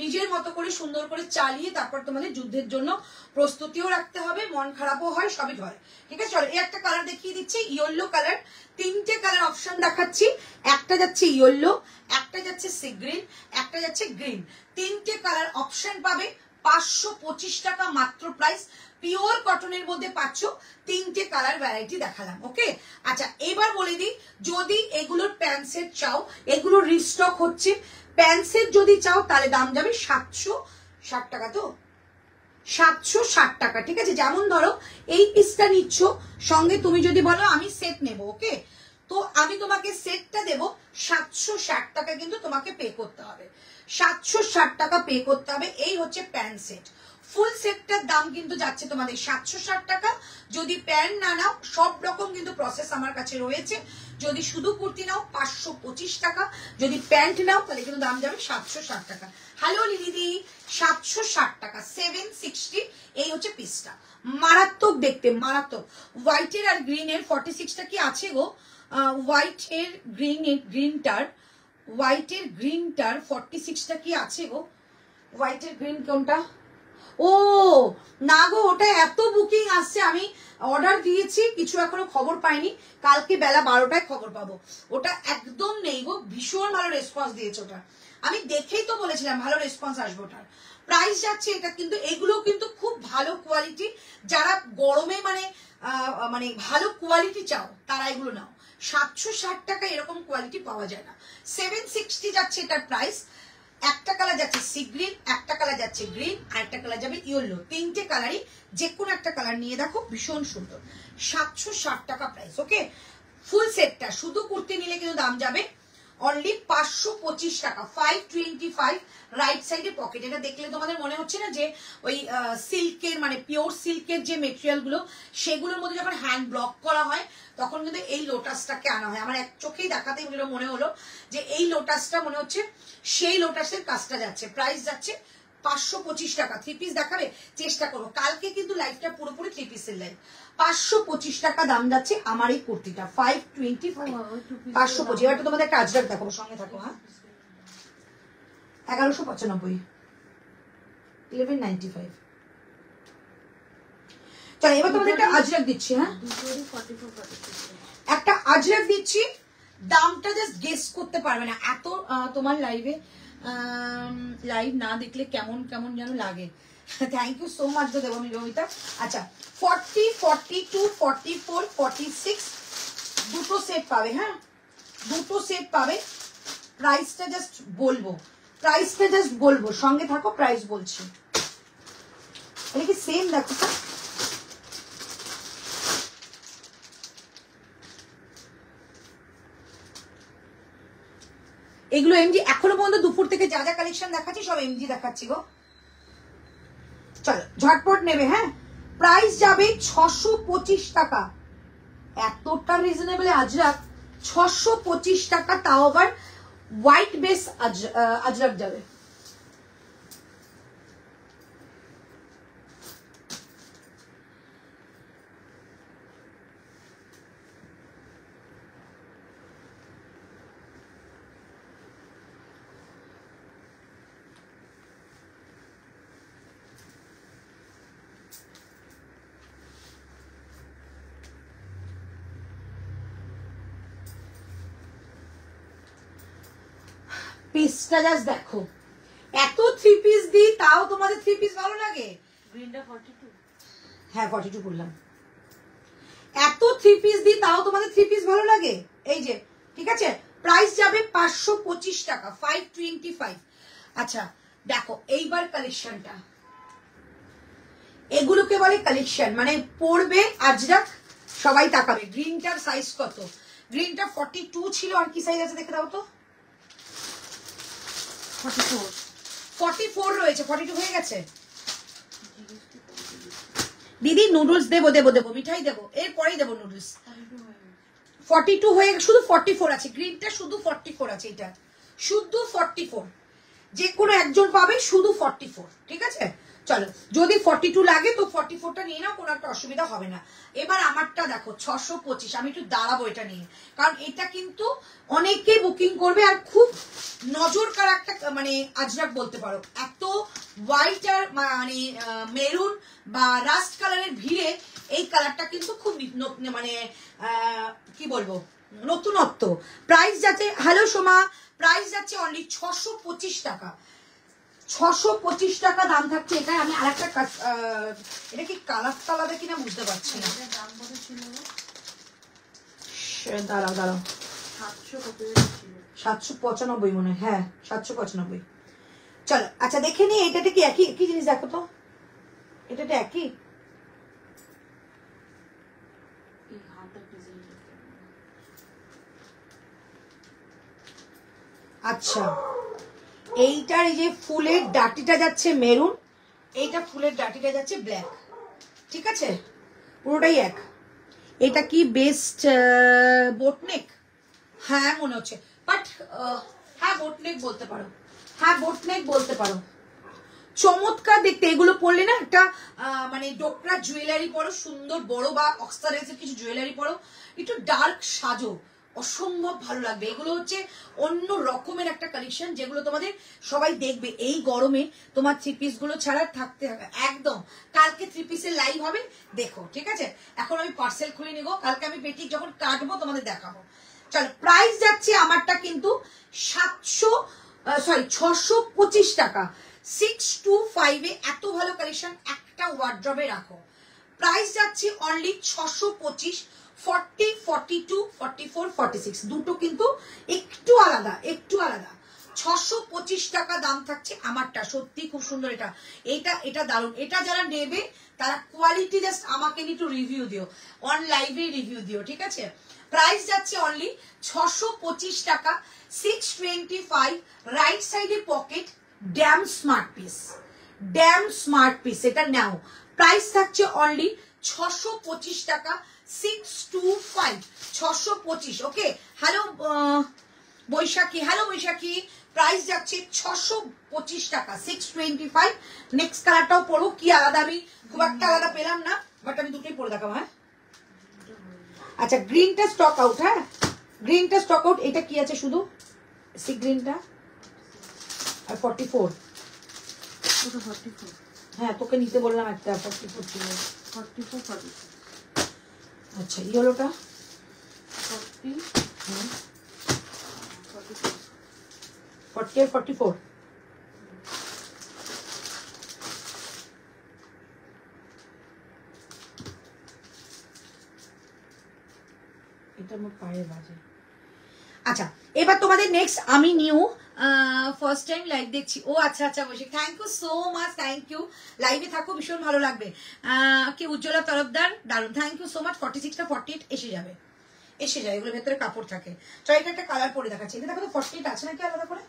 নিজের মতো করে সুন্দর করে চালিয়ে তারপর তোমাদের যুদ্ধের জন্য প্রস্তুতিও রাখতে হবে। মন খারাপও হয়, সবই হয়, ঠিক আছে? চলো এই একটা কালার দেখিয়ে দিচ্ছি, ইয়েলো কালার। তিনটে কালার অপশন দেখাচ্ছি। একটা যাচ্ছে ইয়েলো, একটা যাচ্ছে সি গ্রিন, একটা যাচ্ছে গ্রিন। তিনটে কালার অপশন পাবে। 525 টাকা মাত্র প্রাইস। পিওর কটনের মধ্যে পাচ্ছ। তিনটে কালার ভ্যারাইটি দেখালাম, ওকে? আচ্ছা এবার বলে দিই, যদি এগুলোর প্যান্ট সেট চাও, এগুলো রিস্টক হচ্ছে। প্যান্ট সেট যদি চাও তাহলে দাম যাবে 760 টাকা। তো 760 টাকা, ঠিক আছে। যেমন ধরো এই পিসটা নিচ্ছ, সঙ্গে তুমি যদি বলো আমি সেট নেব, ওকে, তো আমি তোমাকে সেটটা দেবো 760 টাকা, কিন্তু তোমাকে পে করতে হবে, 760 টাকা পে করতে হবে। এই হচ্ছে প্যান্ট সেট। ফুল সেটটার দাম কিন্তু যাচ্ছে তোমাদের 760 টাকা। যদি প্যান্ট না নাও, সব রকম কিন্তু প্রসেস আমার কাছে রয়েছে। যদি শুধু কুর্তি নাও 525 টাকা, যদি প্যান্ট নাও তাহলে কিন্তু দাম যাবে 760 টাকা। হ্যালো দিদি, 760 টাকা, 760। এই হচ্ছে পিসটা, মারাত্মক দেখতে, মারাত্মক। হোয়াইটের আর গ্রিনের 46টা কি আছে গো? হোয়াইটের গ্রিনটার 46টা কি আছে গো? হোয়াইটের গ্রিন কোনটা? ও না গো, ওটা এত বুকিং আসছে, আমি অর্ডার দিয়েছি, কিছু এখনো খবর পাইনি, কালকে বেলা 12টায় খবর পাবো। ওটা একদম নেই গো, ভীষণ ভালো রেসপন্স দিয়েছে ওটা, আমি দেখেই তো বলেছিলাম ভালো রেসপন্স আসবে ওটার। প্রাইস যাচ্ছে এটা, কিন্তু এগুলো কিন্তু খুব ভালো কোয়ালিটি, যারা গরমে মানে ভালো কোয়ালিটি চাও তারা এগুলো নাও। 760 টাকা এরকম কোয়ালিটি পাওয়া যায় না। 760 যাচ্ছে এটার প্রাইস। একটা কালার যাচ্ছে সি গ্রিন, একটা কালার যাচ্ছে গ্রিন, আর একটা কালার যাবে ইয়েলো। তিনটে কালারই যে কোনো একটা কালার নিয়ে দেখো, ভীষণ সুন্দর। 760 টাকা প্রাইস, ওকে। ফুল সেটটা শুধু কুর্তি নিলে কিন্তু দাম যাবে অনলি 525 টাকা, 525। রাইট সাইডে পকেট, এটা দেখলে তোমাদের মনে হচ্ছে না যে ওই সিল্কের, মানে পিওর সিল্কের যে মেটেরিয়াল গুলো, সেগুলোর মধ্যে যখন হ্যান্ড ব্লক করা হয় তখন কিন্তু এই লোটাসটাকে আনা হয়। আমার এক চোখেই দেখাতেই মনে হলো যে এই লোটাসটা মনে হচ্ছে সেই লোটাসের কাজটা যাচ্ছে। প্রাইস যাচ্ছে 525 টাকা। 3 পিস দেখাবে, চেষ্টা করবো। কালকে কিন্তু লাইভটা পুরোপুরি 3 পিসের লাইভ। 525 টাকা দাম যাচ্ছে আমার এই কুর্তিটা, 525, 525। এবার তো তোমাদের একটা আজরাক দেখাবো, সঙ্গে থাকো। হ্যাঁ, 1195, 1195। চলো এবার তোমাদের একটা আজরাক দিচ্ছি। হ্যাঁ, একটা আজরাক দিচ্ছি, দামটা জাস্ট গেস করতে পারবে না এত। তোমার লাইভ না দেখলে কেমন কেমন যেন লাগে। থ্যাংক ইউ সো মাচ তো দেবো নিরমিতা। আচ্ছা, 40, 42, 44, 46 দুটো সেট পাবে। হ্যাঁ, দুটো সেট পাবে। প্রাইসটা জাস্ট বলবো, সঙ্গে থাকো, প্রাইস বলছি। এটা কি সেম? দেখো তো, এগুলো এমজি। এখনো পর্যন্ত দুপুর থেকে যা যা কালেকশন দেখাচ্ছি সব এমজি দেখাচ্ছি গো। চলো ঝটপট নেবে। হ্যাঁ, প্রাইস যাবে 625 টাকা। এতটা রিজনেবল আজরাক, 625 টাকা, তাও আবার হোয়াইট বেস আজরাক যাবে। পিসটা জাস্ট দেখো, এত 3 পিস দিই তাও তোমাদের 3 পিস ভালো লাগে। গ্রিনটা 42, হ্যাঁ 42 বললাম। এত 3 পিস দিই তাও তোমাদের 3 পিস ভালো লাগে। এই যে, ঠিক আছে। প্রাইস যাবে 525 টাকা, 525। আচ্ছা দেখো এইবার কালেকশনটা, এগুলোকে বলে কালেকশন, মানে পড়বে আজরাক, সবাই তাকাবে। গ্রিনটার সাইজ কত? গ্রিনটা 42 ছিল, আর কি সাইজ আছে দেখে দাও তো। 44 রয়েছে, 42 হয়ে গেছে। দিদি নুডলস দেবো, মিঠাই দেবো, এরপরেই দেবো নুডলস। 42 হয়ে, শুধু 44 আছে। গ্রিনটা শুধু 44 আছে, এটা শুধু 44। যে কোনো একজন পাবে শুধু 44, ঠিক আছে। চলো, যদি 42 লাগে তো 44টা নিয়ে নাও, কোনো একটা অসুবিধা হবে না। এবার আমারটা দেখো 625। আমি একটু দাঁড়াবো এটা নিয়ে, কারণ এটা কিন্তু অনেকেই বুকিং করবে, আর খুব নজর কাড়া একটা মানে আজরাক বলতে পারো। এত হোয়াইট আর মানে মেরুন বা রাস্ট কালারের ভিড়ে এই কালারটা কিন্তু খুব মানে কি বলবো, নতুনত্ব। প্রাইস যাচ্ছে, হ্যালো সোমা, প্রাইস যাচ্ছে অনলি 625 টাকা। 625 টাকা দাম থাকছে এটা। আমি আরেকটা এটা কি কালার আলাদা কিনা বুঝতে পারছি না। দাঁড়াও 795 মনে হয়। হ্যাঁ 795। চলো আচ্ছা দেখে নি, এটাতে কি একই জিনিস দেখো তো। এটা তো একই। এই হাতের ডিজাইন। আচ্ছা, এইটার এই যে ফুলের ডাটিটা যাচ্ছে মেরুন, এইটা ফুলের ডাটিটা যাচ্ছে ব্ল্যাক, ঠিক আছে, পুরোটাই এক। এটা কি বেস্ট বোটনেক? হ্যাঁ মনে হচ্ছে, বাট হ্যাঁ বোটনেক বলতে পারো, হ্যাঁ বোটনেক বলতে পারো। চমৎকার দেখতে, এগুলো পরলে না একটা মানে ডোকরা জুয়েলারি পরো, সুন্দর বড় বা অক্সারাইজের কিছু জুয়েলারি পরো, একটু ডার্ক সাজো, অসম্ভব ভালো লাগবে। এগুলো হচ্ছে অন্য রকমের একটা কালেকশন, যেগুলো তোমাদের সবাই দেখবে এই গরমে। তোমার থ্রি পিস গুলো ছাড়া থাকতে হবে একদম। কালকে থ্রি পিসের লাইভ হবে, দেখো, ঠিক আছে। এখন আমি পার্সেল খুলে নিব, কালকে আমি পেটি যখন কাটবো তোমাদের দেখাবো। চলো, প্রাইস যাচ্ছে আমারটা কিন্তু 625 টাকা। 625 এ এত ভালো কালেকশন একটা ওয়ার্ড্রবে রাখো। প্রাইস যাচ্ছে অনলি 625। 40, 42, 44, 46 দুটো কিন্তু একটু আলাদা, একটু আলাদা। 625 টাকা দাম থাকছে আমারটা। সত্যি খুব সুন্দর এটা, এটা দারুণ। এটা যারা নেবে তারা কোয়ালিটি জাস্ট আমাকে একটু রিভিউ দিও, অন লাইভে রিভিউ দিও, ঠিক আছে। প্রাইস যাচ্ছে অনলি 625 টাকা। 625। রাইট সাইডে pocket, damn smart piece, damn smart piece, এটা নাও। প্রাইস থাকছে অনলি 625 টাকা। 625, 625। Okay, hello Baishakhi, hello Baishakhi. Price যাচ্ছে 625 টাকা। 625। নেক্সট কালারটাও পরবো, কি আলাদা, আমি খুব একটা আলাদা পেলাম না, বাট আমি দুটোই পরে দেখাবো। হ্যাঁ আচ্ছা, গ্রিনটা স্টক আউট, হ্যাঁ গ্রিনটা স্টক আউট। এটা কি আছে শুধু সি গ্রিনটা আর 44। ওটা 44। হ্যাঁ তোকে নিতে বললাম একটা, 44 ছিল। 44, 44। আচ্ছা, ইয়েলোটা 40, 44। 40 আর 44। এটা আমার পায়ে বাজে। আচ্ছা, এবার তোমাদের নেক্সট, আমি নিউ ফার্স্ট টাইম লাইভ দেখছি। ও আচ্ছা আচ্ছা, বসে thank you so much, thank you. লাইভে থাকো, ভীষণ ভালো লাগবে। কি উজ্জ্বলা তরফদার, দারুন, থ্যাংক ইউ সো মাচ। 46টা 48 এসে যাবে, এসে যায়, এগুলোর ভেতরে কাপড় থাকে। চল, এটা একটা কালার পরে দেখাচ্ছি। এটা দেখো তো 48 আছে নাকি আলাদা করে।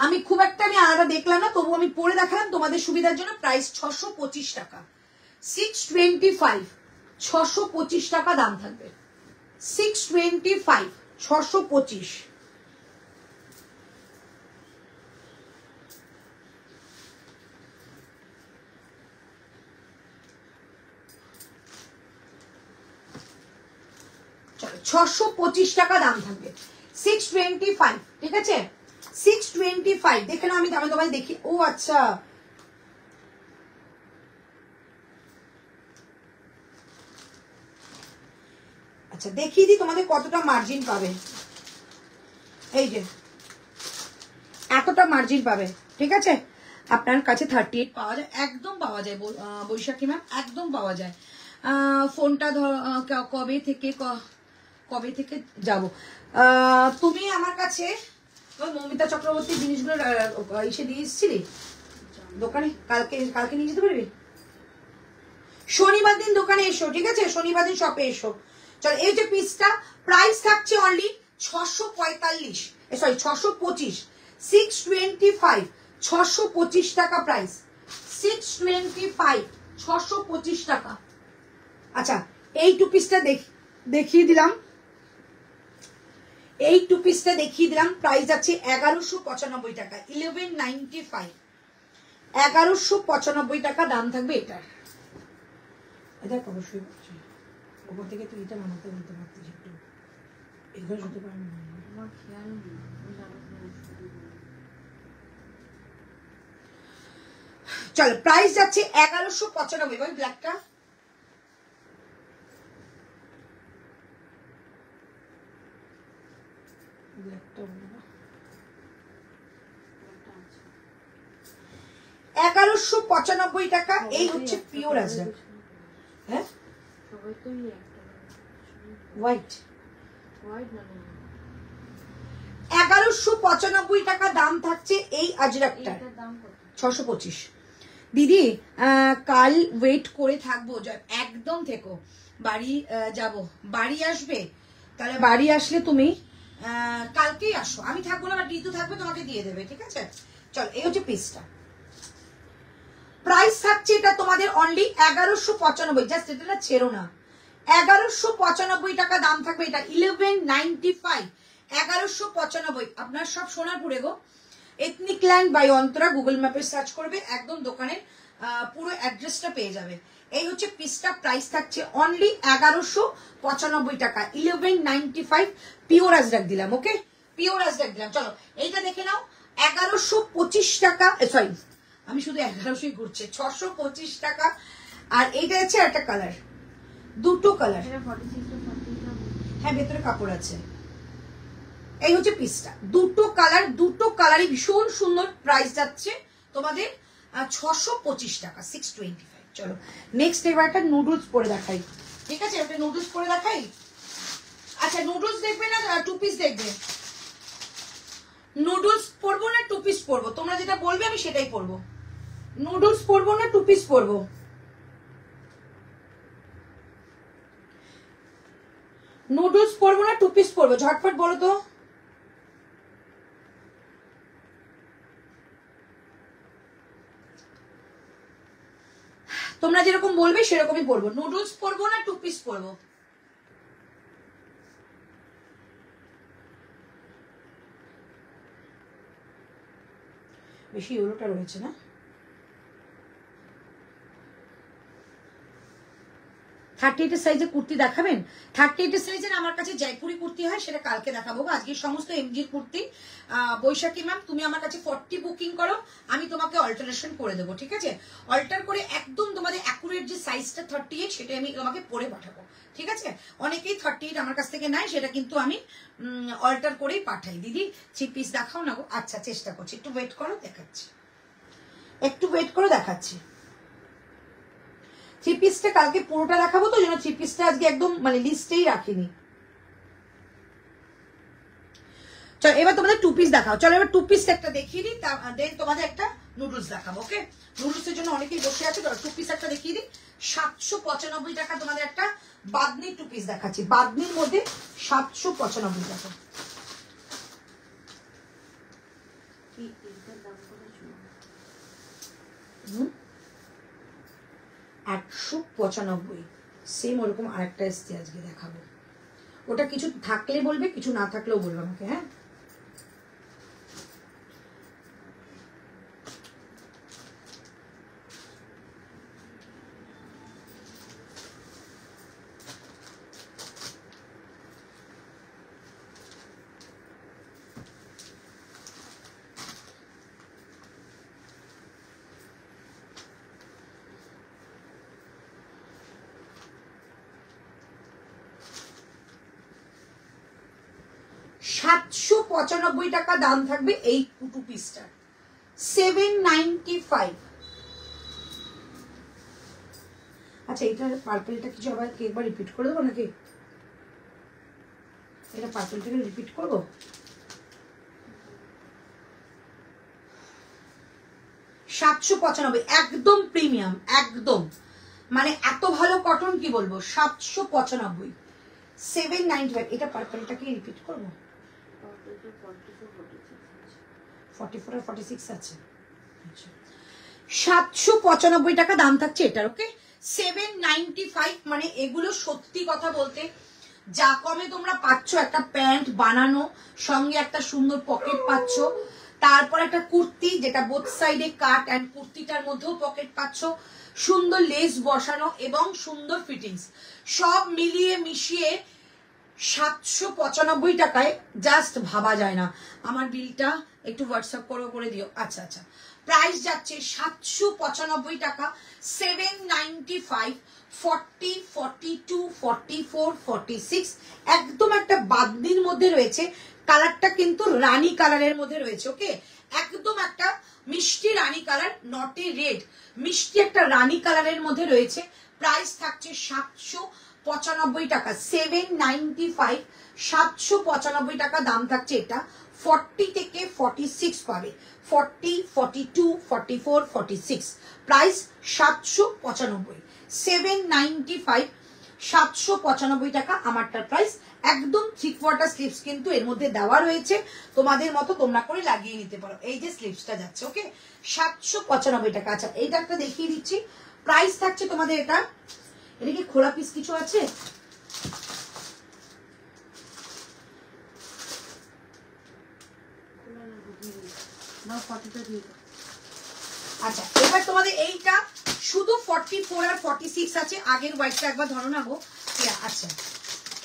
আমি খুব একটা আলাদা দেখলাম না, তবু আমি পরে দেখালাম তোমাদের সুবিধার জন্য। প্রাইস 625 টাকা। 625, 625 টাকা দাম থাকবে। 625, 625। চলো, 625 টাকা দাম থাকবে। 625, ঠিক আছে। 625 দেখে নাও, আমি দামে তোমায় দেখি। ও আচ্ছা, আচ্ছা দেখিয়ে দিই তোমাদের কতটা মার্জিন পাবে। এই যে এতটা মার্জিন পাবে, ঠিক আছে। আপনার কাছে 38 পাওয়া যায়, একদম পাওয়া যায় বৈশাখী ম্যাম, একদম পাওয়া যায়। ফোনটা কবে থেকে যাব? তুমি আমার কাছে মমিতা চক্রবর্তী জিনিসগুলো এসে দিয়ে এসেছিলি দোকানে, কালকে নিয়ে যেতে পারবি? শনিবার দিন দোকানে এসো, ঠিক আছে, শনিবার দিন শপে এসো। চল, এই যে পিসটা প্রাইস থাকছে অনলি 645, সরি 625। 625, 625 টাকা প্রাইস। 625, 625 টাকা। আচ্ছা, এই টু পিসটা দেখিয়ে দিলাম, এই টু পিসটা দেখিয়ে দিলাম। প্রাইস আছে 1195 টাকা। 1195, 1195 টাকা দাম থাকবে এটার। এটা অবশ্যই ওপর থেকে তুই এটা নামাতে বলতে পারতিস একটু, এগুলো হতে পারে না। আমার খেয়াল নেই, চলো, প্রাইস যাচ্ছে 1195। ওই ব্ল্যাকটা ব্ল্যাকটা 1195 টাকা। এই হচ্ছে পিওর আজরাক। হ্যাঁ, সবাই তো একটা হোয়াইট, হোয়াইট না 1195 টাকা দাম থাকছে এই আজরাকটার। এটার দাম কত? 625। দিদি কাল ওয়েট করে থাকবো, একদম থেকো। বাড়ি যাব, বাড়ি আসবে, তাহলে বাড়ি আসলে তুমি কালকেই আসো, আমি থাকবো না, ঋতু থাকবে, তোমাকে দিয়ে দেবে, ঠিক আছে? চল, এই হচ্ছে পিসটা। প্রাইস থাকছে এটা তোমাদের অনলি 1195। জাস্ট এটা না ছেড়ো না, 1195 টাকা দাম থাকবে এটা। 1195, 1195। আপনার সব সোনারপুরে গো, ethnic land by Antara, Google ম্যাপে সার্চ করবে, একদম দোকানের পুরো অ্যাড্রেসটা পেয়ে যাবে। এই হচ্ছে পিসটা, প্রাইস থাকছে অনলি 1195 টাকা। 1195 পিওর আজরাক দিলাম, ওকে, পিওর আজরাক দিলাম। চলো এইটা দেখে নাও, 1125 টাকা, সরি আমি শুধু 1100ই ঘুরছে, 625 টাকা। আর এইটা হচ্ছে একটা কালার, দুটো কালার, হ্যাঁ ভেতরে কাপড় আছে। এই হচ্ছে পিসটা, দুটো কালার, দুটো কালারই ভীষণ সুন্দর। প্রাইস যাচ্ছে তোমাদের 625 টাকা, 625। চলো নেক্সট এবার একটা নুডলস পরে দেখাই, ঠিক আছে? একটা নুডলস পরে দেখাই। আচ্ছা নুডলস দেখবে না টু পিস দেখবে? নুডলস পরবো না টু পিস পরবো, তোমরা যেটা বলবে আমি সেটাই পরবো। নুডলস পরবো না টু পিস পরবো? নুডলস পরবো না টু পিস পরবো, ঝটপট বলো তো। তোমরা যেরকম বলবে সেরকমই পরবো। নুডলস পরবো না টু পিস পরবো? বেশি ইউরোটা রয়েছে না? 38 সাইজের কুর্তি দেখাবেন? 38 সাইজের আমার কাছে জয়পুরি কুর্তি হয়, সেটা কালকে দেখাবো। আজকে সমস্ত এমজির কুর্তি। বৈশাখী ম্যাম তুমি আমার কাছে 40 বুকিং করো, আমি তোমাকে অল্টারেশন করে দেবো, ঠিক আছে? অল্টার করে একদম তোমাদের অ্যাকুরেট যে সাইজটা 38 সেটা আমি তোমাকে পরে পাঠাবো, ঠিক আছে? অনেকেই 38 আমার কাছ থেকে নেয়, সেটা কিন্তু আমি অল্টার করেই পাঠাই। দিদি 3 পিস দেখাও না গো। আচ্ছা চেষ্টা করছি, একটু ওয়েট করো, দেখাচ্ছি, একটু ওয়েট করো, দেখাচ্ছি। 3 পিসটা কালকে পুরোটা দেখাবো, তো জন্য 3 পিসটা আজকে একদম মানে লিস্টেই রাখিনি। চলো এবার তোমাদের 2 পিস দেখাও। চলো এবার 2 পিস একটা দেখিয়ে দিই, দেন তোমাদের একটা নুডলস দেখাবো, ওকে? নুডলসের জন্য অনেকেই বসে আছে, চলো 2 পিস একটা দেখিয়ে দিই। 795 টাকা তোমাদের একটা বাদনি 2 পিস দেখাচ্ছি, বাদনির মধ্যে 795 টাকা। 195 সেম ওরকম আরেকটা এসছে, আজকে দেখাবো। ওটা কিছু থাকলে বলবে, কিছু না থাকলেও বলবে আমাকে, হ্যাঁ? $795 টাকা দাম থাকবে এই 2 পিসটার। 795। আচ্ছা এটার পার্পলটা কিছু আবার একবার রিপিট করে দেবো নাকি? এটা পার্পলটাকে রিপিট করবো। $795, একদম প্রিমিয়াম, একদম মানে এত ভালো কটন, কি বলবো। 795, 795। এটা পার্পলটাকে রিপিট করবো। 44 আর 46 আছে। 795 টাকা দাম থাকছে এটার, ওকে? 795 মানে এগুলো সত্যি কথা বলতে যা কমে তোমরা পাচ্ছ, একটা প্যান্ট বানানো, সঙ্গে একটা সুন্দর পকেট পাচ্ছ, তারপর একটা কুর্তি যেটা বোথ সাইডে কাট অ্যান্ড কুর্তিটার মধ্যেও পকেট পাচ্ছ, সুন্দর লেস বসানো এবং সুন্দর ফিটিংস, সব মিলিয়ে মিশিয়ে 795 টাকায় জাস্ট ভাবা যায় না। আমার বিলটা একটু হোয়াটসঅ্যাপ করে দিও। আচ্ছা আচ্ছা, প্রাইস যাচ্ছে 795 টাকা, 795 40, 42, 44, 46 একদম একটা বাদনির মধ্যে রয়েছে। কালারটা কিন্তু রানী কালারের মধ্যে রয়েছে। ওকে, একদম একটা মিষ্টি রানী কালার, নট এ রেড, মিষ্টি একটা রানী কালারের মধ্যে রয়েছে। প্রাইস থাকছে 795 টাকা, 795, 795 টাকা দাম থাকছে এটা। 40 থেকে 46 পাবে, 40, 42, 44, 46, প্রাইস 795, 795, 795 টাকা আমারটার প্রাইস। একদম 3/4 স্লিভস কিন্তু এর মধ্যে দেওয়া রয়েছে, তোমাদের মতো তোমরা করে লাগিয়ে নিতে পারো। এই যে স্লিভসটা যাচ্ছে, ওকে, 795 টাকা। আচ্ছা এইটা একটা দেখিয়ে দিচ্ছি, প্রাইস থাকছে তোমাদের এটা, এটা কি খোলা পিস কিছু আছে? আচ্ছা এবার তোমাদের এইটা শুধু 44 আর 46 আছে। আগের হোয়াইটটা একবার ধরো না গো। আচ্ছা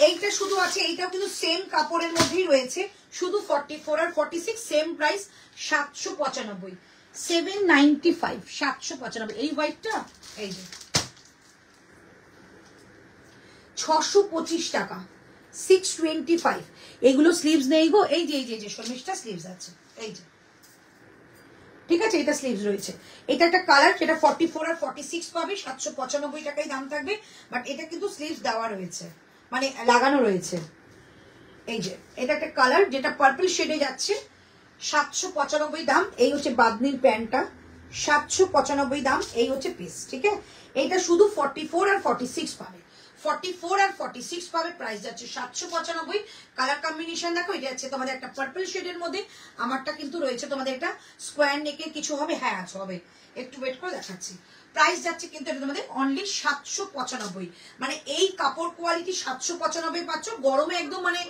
এইটা শুধু আছে, এইটাও কিন্তু সেম কাপড়ের মধ্যেই রয়েছে, শুধু 44 আর 46 সেম প্রাইস 795, 795, 795। এই হোয়াইটটা এই যে 625 টাকা, 625। এগুলো স্লিভস নেই গো, এই যে এই যে শর্মিষ্ঠা স্লিভস আছে, এই যে ঠিক আছে, এটা স্লিভস রয়েছে। এটা একটা কালার, যেটা 44 আর 46 পাবে, 795 টাকাই দাম থাকবে, বাট এটা কিন্তু স্লিভস দেওয়া রয়েছে, মানে লাগানো রয়েছে। এই যে এটা একটা কালার, যেটা পার্পল শেডে যাচ্ছে, 795 দাম। এই হচ্ছে বাদনির প্যান্টটা, 795 দাম। এই হচ্ছে পিস, ঠিক আছে। এইটা শুধু 44 আর 46 পাবে, 44 আর 46 পাবে, প্রাইস যাচ্ছে 795। কালার কম্বিনেশন দেখো, এটা আছে তোমাদের একটা পার্পল শেডের মধ্যে, আমারটা কিন্তু রয়েছে তোমাদের এটা স্কোয়ার নেকের কিছু হবে, হ্যাঁ আছে হবে, একটু ওয়েট করে দেখাচ্ছি। প্রাইস যাচ্ছে কিন্তু এটা তোমাদের অনলি 795, মানে এই কাপড় কোয়ালিটি 795 পাচ্ছ। গরমে একদম মানে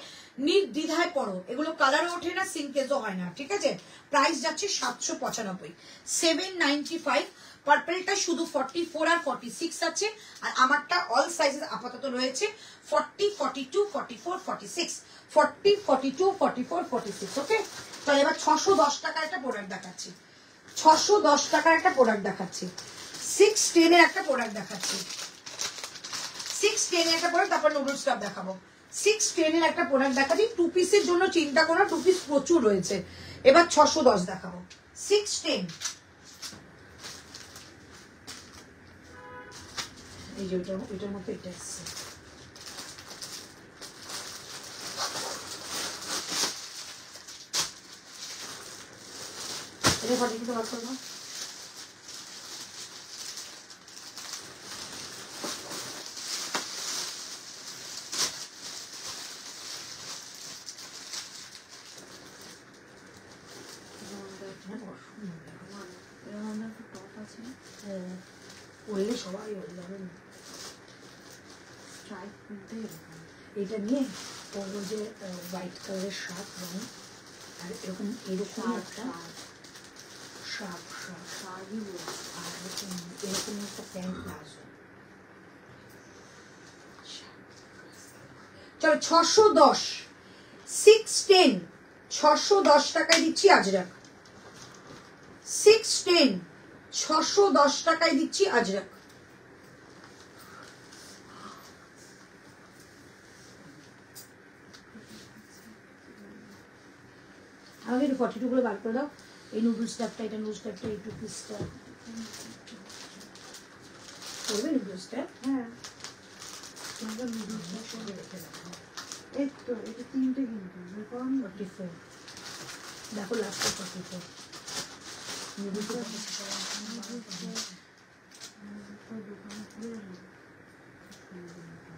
নির্দ্বিধায় পড়ো, এগুলো কালারও ওঠে না, সিঙ্কেজও হয় না, ঠিক আছে। প্রাইস যাচ্ছে 795, 795। পার্পলটা শুধু 44 আর 46 আছে, আর আমারটা অল সাইজেস আপাতত রয়েছে 40, 42, 44, 46, 40, 42, 44, 46। ওকে, তাহলে এবার 610 টাকার একটা প্রোডাক্ট দেখাচ্ছি, 610 টাকার একটা প্রোডাক্ট দেখাচ্ছি, 610 এর একটা প্রোডাক্ট দেখাচ্ছি, 610 এর একটা প্রোডাক্ট, তারপর নুডলস টপ দেখাবো। 610 এর একটা প্রোডাক্ট দেখাচ্ছি, 2 পিসের জন্য চিন্তা করো, 2 পিস প্রচুর রয়েছে। এবার 610 দেখাবো, 610। এই যে ওইটার মতো এটা এসছে, এটা ফটো দিতে বার করবো। পড়লে সবাই হয়ে যাবে না। এটা নিয়ে পরবো যে হোয়াইট কালারের শার্ট রঙ, আর এরকম এরকম একটা শার্ট, আর এরকম একটা প্যান্ট প্লাজো। চলো 610, 610, 610 টাকায় দিচ্ছি আজরাক, 610, 610 টাকায় দিচ্ছি আজরাক। আমাকে একটু 42 গুলো বার করে দাও। এই নুডলস টাপটা, এটা নুডলস টাপটা, এই 2 পিসটা করবে নুডলসটা। হ্যাঁ এই তো এটা 3টে কিন্তু 44 দেখো, লাস্টে 44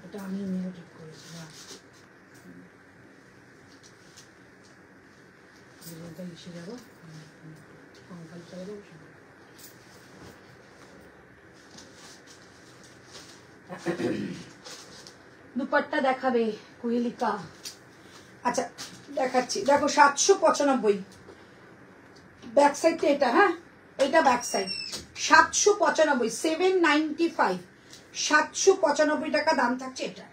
এটা আমি নিয়ে ঠিক করেছি না, এসে যাবো কঙ্কাল চলে যাবো। দুপাট্টা দেখাবে কুহেলিকা। আচ্ছা দেখাচ্ছি, দেখো 795 ব্যাক সাইডটা এটা, হ্যাঁ এটা ব্যাক সাইড, 795, 795, 795 টাকা দাম থাকছে এটা,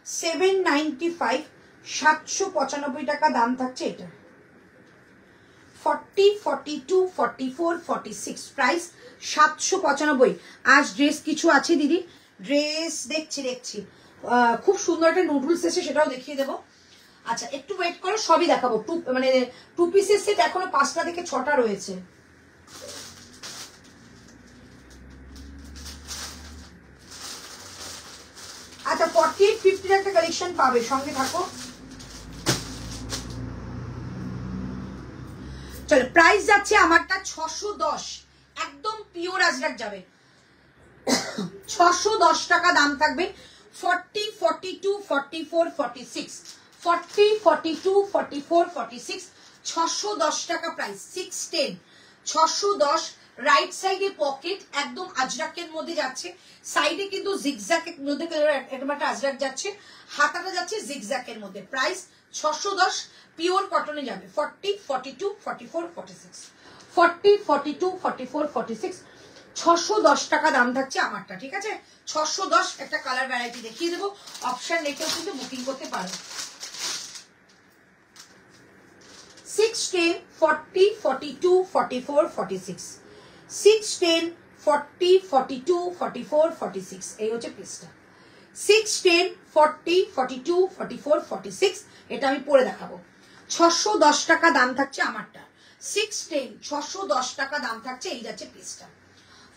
795, 795 টাকা দাম থাকছে এটা। 40, 42, 44, 46 প্রাইস 795। আজ ড্রেস কিছু আছে দিদি, ড্রেস দেখছি খুব সুন্দর একটা নুডলস এসে, সেটাও দেখিয়ে দেবো। আচ্ছা একটু ওয়েট করো, সবই দেখাবো। মানে 2 পিসের সেট এখনো 5টা থেকে 6টা রয়েছে। আচ্ছা 48-50 একটা কালেকশন পাবে, সঙ্গে থাকো। চলো প্রাইস যাচ্ছে আমারটা 610, একদম পিওর আজরাক যাবে। 610 টাকা দাম থাকবে। 40, 42, 44, 46, 40, 42, 44, 46, 610 টাকা প্রাইস। 610, 610। রাইট সাইডে পকেট, একদম আজরাকের মধ্যে যাচ্ছে। সাইডে কিন্তু জিগজ্যাকের মধ্যে এরকম একটা আজরাক যাচ্ছে, হাতাটা যাচ্ছে জিগজ্যাকের মধ্যে। প্রাইস 610, পিওর কটনে যাবে। 40, 42, 44, 46, 40, 42, 44, 46, 610 টাকা দাম থাকছে আমারটা, ঠিক আছে? 610। একটা কালার ভ্যারাইটি দেখিয়ে দেবো, অপশন রেখেও কিন্তু বুকিং করতে পারো। 610, 40, 42, 44, 46, 610, 40, 42, 44, 46, এই হচ্ছে পিসটা। 610, 40, 42, 44, 46, এটা আমি পরে দেখাবো। 610 টাকা দাম থাকছে আমারটা। 610, 610 টাকা দাম থাকছে, এই যাচ্ছে পিসটা।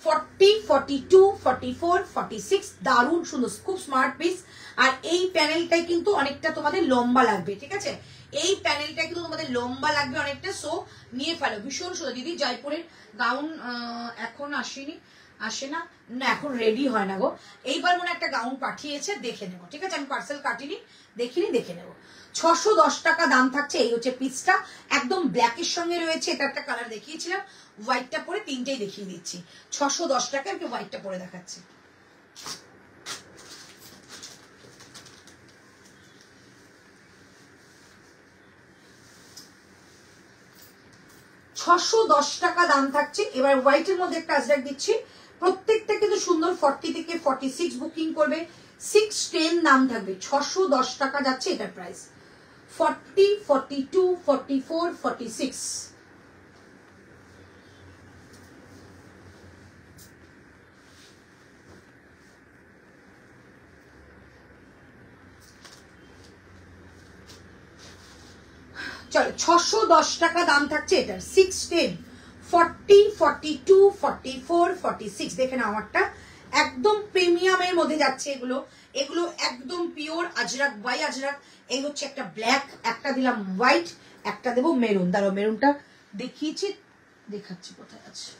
40, 42, 44, 46, দারুণ সুন্দর, খুব স্মার্ট পিস। আর এই প্যানেলটাই কিন্তু অনেকটা তোমাদের লম্বা লাগবে, ঠিক আছে? এই প্যানেলটা কিন্তু তোমাদের লম্বা লাগবে অনেকটা, সো নিয়ে ফেলো। ভীষণ সুন্দর। দিদি জয়পুরের গাউন এখন আসেনি, আসে না, না এখন রেডি হয় না গো। এইবার মনে একটা গাউন পাঠিয়েছে, দেখে নেবো, ঠিক আছে? আমি পার্সেল কাটিনি, দেখিনি, দেখে নেবো। 610 টাকা দাম থাকছে, এই হচ্ছে পিসটা। একদম ব্ল্যাকের সঙ্গে রয়েছে, এটা একটা কালার দেখিয়েছিলাম, হোয়াইটটা পরে 3টেই দেখিয়ে দিচ্ছি। 610 টাকা, আমি হোয়াইটটা পরে দেখাচ্ছি। 610 টাকা দাম থাকছে। এবার হোয়াইটের মধ্যে একটা আজরাক দিচ্ছি, প্রত্যেকটা কিন্তু সুন্দর। 40 থেকে 46 বুকিং করবে। 610 দাম থাকবে, 610 টাকা যাচ্ছে এটার প্রাইস। 40, 42, 44, 46, চলো 610 টাকা দাম থাকছে এটার। 610, 40, 42, 44, 46, দেখে নাও আমারটা। একদম প্রিমিয়ামের মধ্যে যাচ্ছে এগুলো। এগুলো একদম পিওর আজরাক বাই আজরাক। এই হচ্ছে একটা ব্ল্যাক, একটা দিলাম হোয়াইট, একটা দেবো মেরুন। দাঁড়াও মেরুনটা দেখিয়েছি, দেখাচ্ছি কোথায় আছে।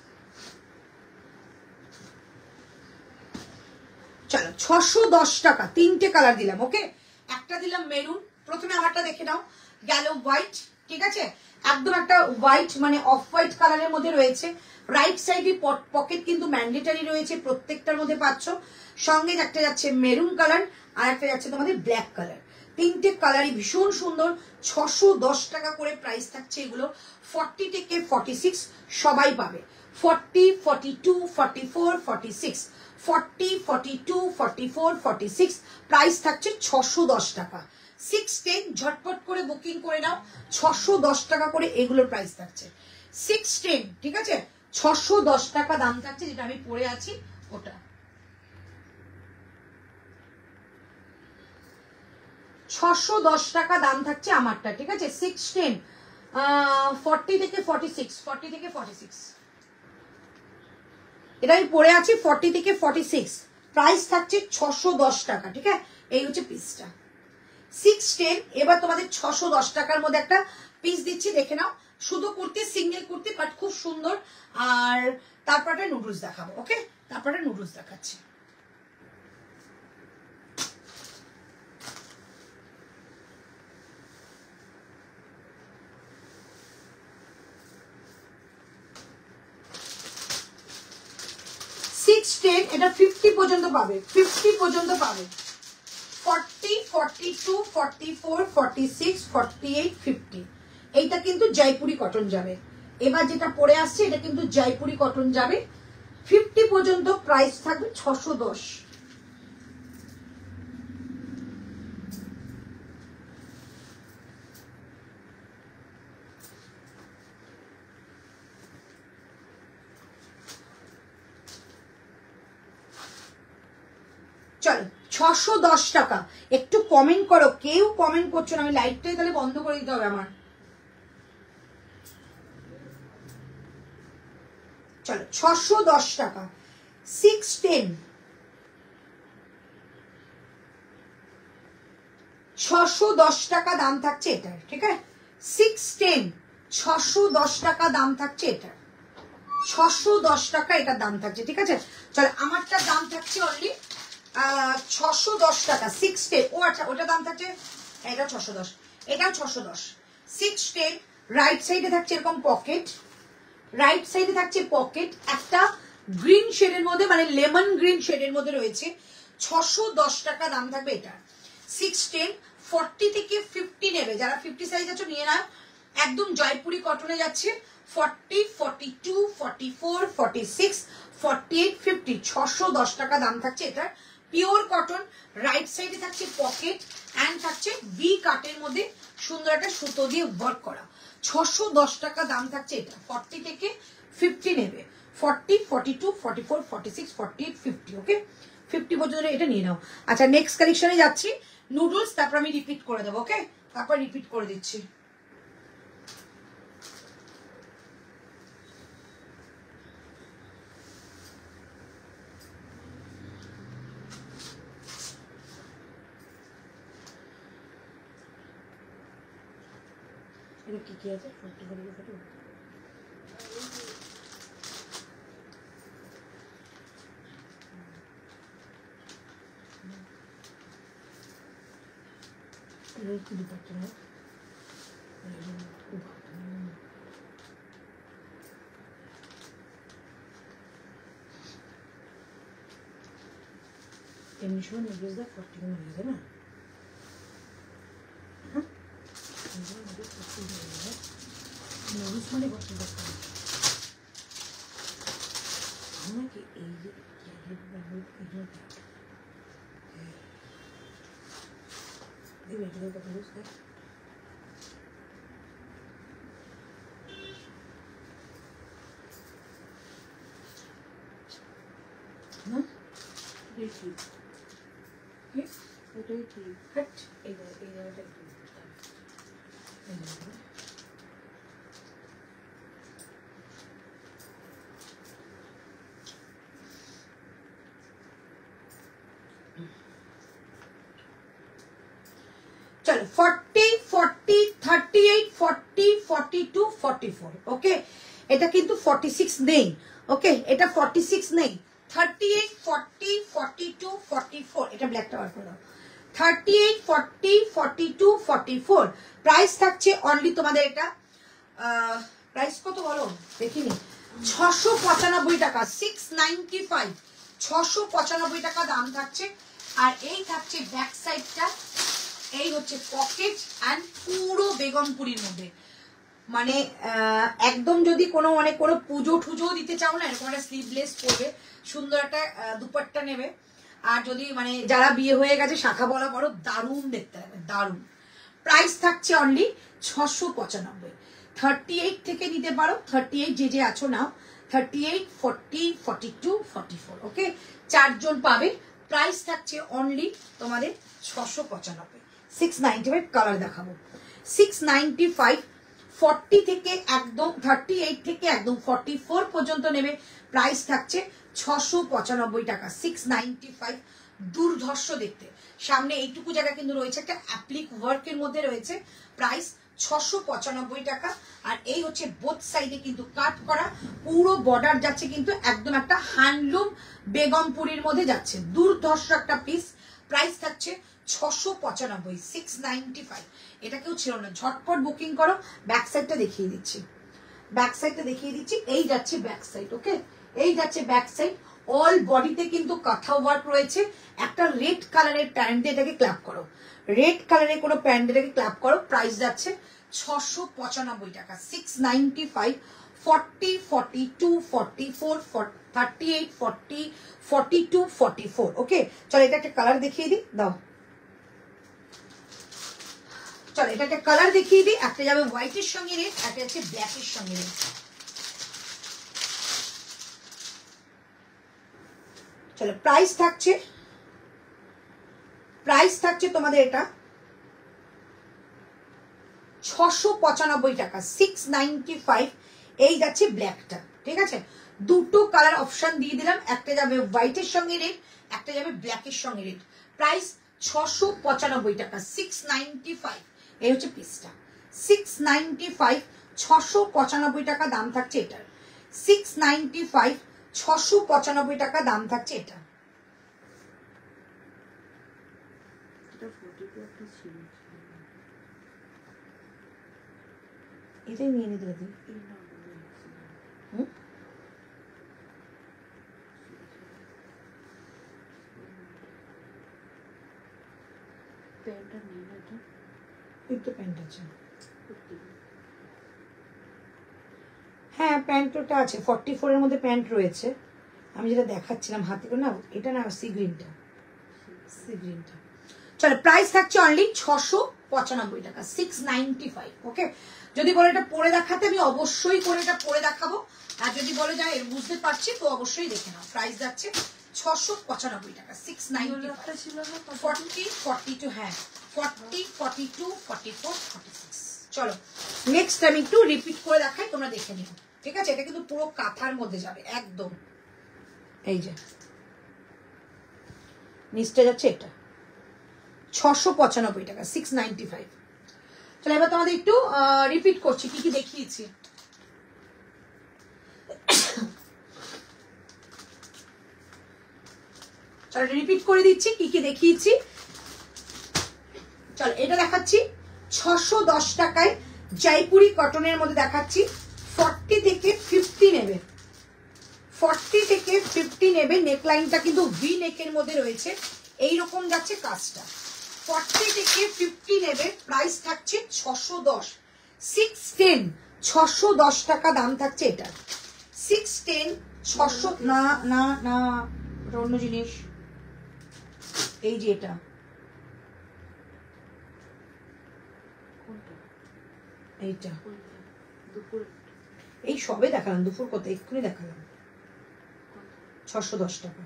চলো 610 টাকা, 3টে কালার দিলাম, ওকে? একটা দিলাম মেরুন, প্রথমে আমারটা দেখে নাও। গেল হোয়াইট, ঠিক আছে? একদম একটা হোয়াইট, মানে অফ হোয়াইট কালারের মধ্যে রয়েছে। রাইট সাইডে পকেট কিন্তু ম্যান্ডেটারি রয়েছে, প্রত্যেকটার মধ্যে পাচ্ছ। সঙ্গে একটা যাচ্ছে মেরুন কালার, আর একটা যাচ্ছে তোমাদের ব্ল্যাক কালার। 3টে কালারই ভীষণ সুন্দর। 610 টাকা করে প্রাইস থাকছে এগুলো। 40 থেকে 46 সবাই পাবে। 40, 42, 44, 46, 40, 42, 44, 46, প্রাইস থাকছে 610 টাকা। 610, ঝটপট করে বুকিং করে নাও। 610 টাকা করে এগুলোর প্রাইস থাকছে। 610, ঠিক আছে? 610 টাকা দাম থাকছে, যেটা আমি পরে আছি ওটা। 610 টাকা দাম থাকছে আমারটা, ঠিক আছে? 610, 40 থেকে 46, 40 থেকে 46, এটা আমি পরে আছি। 40 থেকে 46, প্রাইস থাকছে 610 টাকা, ঠিক আছে? এই হচ্ছে পিসটা 610। এবার তোমাদের 610 টাকার মধ্যে একটা পিস দিচ্ছি, দেখে নাও। শুধু কুর্তি, সিঙ্গেল কুর্তি, বাট খুব সুন্দর। আর তারপরে নুডলস দেখাবো, ওকে? তারপরে নুডলস দেখাচ্ছি। এটা 50 পর্যন্ত পাবে, 50 পর্যন্ত পাবে। 40, 42, 44, 46, 48, 50, এইটা কিন্তু জয়পুরি কটন যাবে। এবার যেটা পরে আসছে এটা কিন্তু জয়পুরি কটন যাবে। 50 পর্যন্ত প্রাইস থাকবে 610। চলো 610 টাকা। একটু কমেন্ট করো, কেউ কমেন্ট করছো না, আমি লাইটটাই তাহলে বন্ধ করে দিতে হবে আমার। চলো 610 টাকা 610, 610 টাকা দাম থাকছে এটার, ঠিক আছে 610, 610 টাকা দাম থাকছে এটার, 610 টাকা এটার দাম থাকছে, ঠিক আছে। চলো আমারটার দাম থাকছে অনলি 610 টাকা 610। ও আচ্ছা ওটার দাম থাকছে, এটা 610, এটাও 610। 610 রাইট সাইডে থাকছে এরকম পকেট, রাইট সাইডে থাকছে পকেট, একটা গ্রিন শেডের মধ্যে মানে লেমন গ্রিন শেডের মধ্যে রয়েছে। 610 টাকা দাম থাকবে এটা। 610 40 থেকে 50 নেবে, যারা 50 সাইজ আছে নিয়ে নাও, একদম জয়পুরি কটনে যাচ্ছে। 40, 42, 44, 46, 48, 50, 610 টাকা দাম থাকছে এটার। পিওর কটন, রাইট সাইডে থাকছে পকেট অ্যান্ড থাকছে ভি কাটের মধ্যে সুন্দর একটা সুতো দিয়ে ওয়ার্ক করা। 610 টাকা দাম থাকছে এটা। 40 থেকে 50 নেবে, 40, 42, 44, 46, 48, 50, ওকে 50 পর্যন্ত এটা নিয়ে নাও। আচ্ছা নেক্সট কালেকশনে যাচ্ছি, নুডলস, তারপর আমি রিপিট করে দেবো, ওকে তারপর রিপিট করে দিচ্ছি। কি কি আছে এমনি সময় নুডলস দা 41 হয়ে যাবে না, নুডলস মানে আমাকে এই যে চলো 40, 40, 38, 40, 42, 44, ওকে এটা কিন্তু 46 নেই, ওকে এটা 46 নেই। 38, 40, 42, 44, এটা ব্ল্যাকটা বার করে দাও। 38, 40, 42, 44 প্রাইস থাকছে অনলি তোমাদের এটা প্রাইস কত বলো দেখিনি, 695 টাকা, 695, 695 টাকা দাম থাকছে। আর এই থাকছে ব্যাক সাইডটা, এই হচ্ছে পকেট অ্যান্ড পুরো বেগমপুরির মধ্যে, মানে একদম যদি কোনো মানে কোনো পুজো টুজো দিতে চাও না, এরকম একটা স্লিভলেস পরবে, সুন্দর একটা দুপাট্টা নেবে। আর যদি মানে যারা বিয়ে হয়ে গেছে শাখা বলা বড় দারুণ দেখতে হবে, দারুণ। প্রাইস থাকছে অনলি 695। 38 থেকে নিতে পারো, 38 যে আছো নাও, 38, 40, 42, 44, ওকে 4 জন পাবে। প্রাইস থাকছে অনলি তোমাদের 695। 695 কালার দেখাবো, 695। 40 থেকে একদম 38 থেকে একদম 44 পর্যন্ত নেবে, প্রাইস থাকছে 695 টাকা। 695 দুর্ধর্ষ দেখতে, সামনে এইটুকু জায়গা কিন্তু রয়েছে একটা অ্যাপ্লিক ওয়ার্কের মধ্যে রয়েছে, প্রাইস 695 টাকা। আর এই হচ্ছে বোথ সাইডে কিন্তু কাট করা, পুরো বর্ডার যাচ্ছে কিন্তু একদম একটা হ্যান্ডলুম বেগমপুরির মধ্যে যাচ্ছে, দুর্ধর্ষ একটা পিস। প্রাইস থাকছে 695, 695। এটা কেউ ছিল না, ঝটপট বুকিং করো। ব্যাক সাইডটা দেখিয়ে দিচ্ছি, ব্যাক সাইডটা দেখিয়ে দিচ্ছি, এই যাচ্ছে ব্যাক সাইড, ওকে এই যাচ্ছে ব্যাক সাইড। অল বডিতে কিন্তু কাঁথা ওয়ার্ক রয়েছে, একটা রেড কালারের প্যান্ট দিয়ে এটাকে ক্ল্যাপ করো, রেড কালারের কোনো প্যান্ট দিয়ে এটাকে ক্ল্যাপ করো, প্রাইস যাচ্ছে 695 টাকা। 695, 40, 42, 44, 38, 40, 42, 44, ওকে চলো এটা একটা কালার দেখিয়ে দিই, দাও চলো এটা একটা কালার দেখিয়ে দিই, একটা যাবে হোয়াইটের সঙ্গে রেড, একটা যাচ্ছে ব্ল্যাকের সঙ্গে রেড। চলো প্রাইস থাকছে প্রাইস থাকছে তোমাদের এটা 695 টাকা, 695। এই যাচ্ছে ব্ল্যাকটা, ঠিক আছে? দুটো কালার অপশন দিয়ে দিলাম, একটা যাবে হোয়াইটের সঙ্গে রেড, একটা যাবে ব্ল্যাকের সঙ্গে রেড। প্রাইস 695 টাকা, 695। এই হচ্ছে পিসটা 695, 695 টাকা দাম থাকছে এটার। 695, 695 টাকা দাম থাকছে এটা। এটা 42 একটা ছিল। এটাই নিয়ে নিতে হবে। এই না বলে আছে। হুম, প্যান্টটা নেই না এটা। এই তো প্যান্ট আছে। কুর্তি। হ্যাঁ প্যান্টটা আছে, 44 এর মধ্যে প্যান্ট রয়েছে। আমি যেটা দেখাচ্ছিলাম হাতে করে না, এটা না সি গ্রিনটা, সি গ্রিনটা। চলো প্রাইস থাকছে অনলি 695 টাকা, 695। ওকে, যদি বলে এটা পরে দেখাতে আমি অবশ্যই করে এটা পরে দেখাবো, আর যদি বলে যায় এর বুঝতে পারছি তো অবশ্যই দেখে নাও। প্রাইস যাচ্ছে 695 টাকা, 695 ছিল না 40, 42, হ্যাঁ 40, 42, 44, 46। চলো নেক্সট আমি একটু রিপিট করে দেখাই, তোমরা দেখে নিও, ঠিক আছে? এটা কিন্তু পুরো কাঁথার মধ্যে যাবে একদম। এই যে নিচটা যাচ্ছে এটা 695 টাকা, 695। চলো এবার তোমাদের একটু রিপিট করছি কি কি দেখিয়েছি। চলো রিপিট করে দিচ্ছি কি কি দেখিয়েছি। চলো এটা দেখাচ্ছি 610 টাকায় জয়পুরি কটনের মধ্যে দেখাচ্ছি। 40 থেকে 50 নেবে, 40 থেকে 50 নেবে। নেকলাইনটা কিন্তু ভি নেকের মধ্যে রয়েছে, এইরকম যাচ্ছে কাজটা। 40 থেকে 50 নেবে, প্রাইস থাকছে 610, 610, 610 টাকা দাম থাকছে এটা। 610, 600 না না না, এটা অন্য জিনিস। এই যে এটা, কোনটা? এইটা কোনটা? দুপুর এই সবে দেখালাম, দুপুর কত এক্ষুনি দেখালাম, কোনটা? 610 টাকা।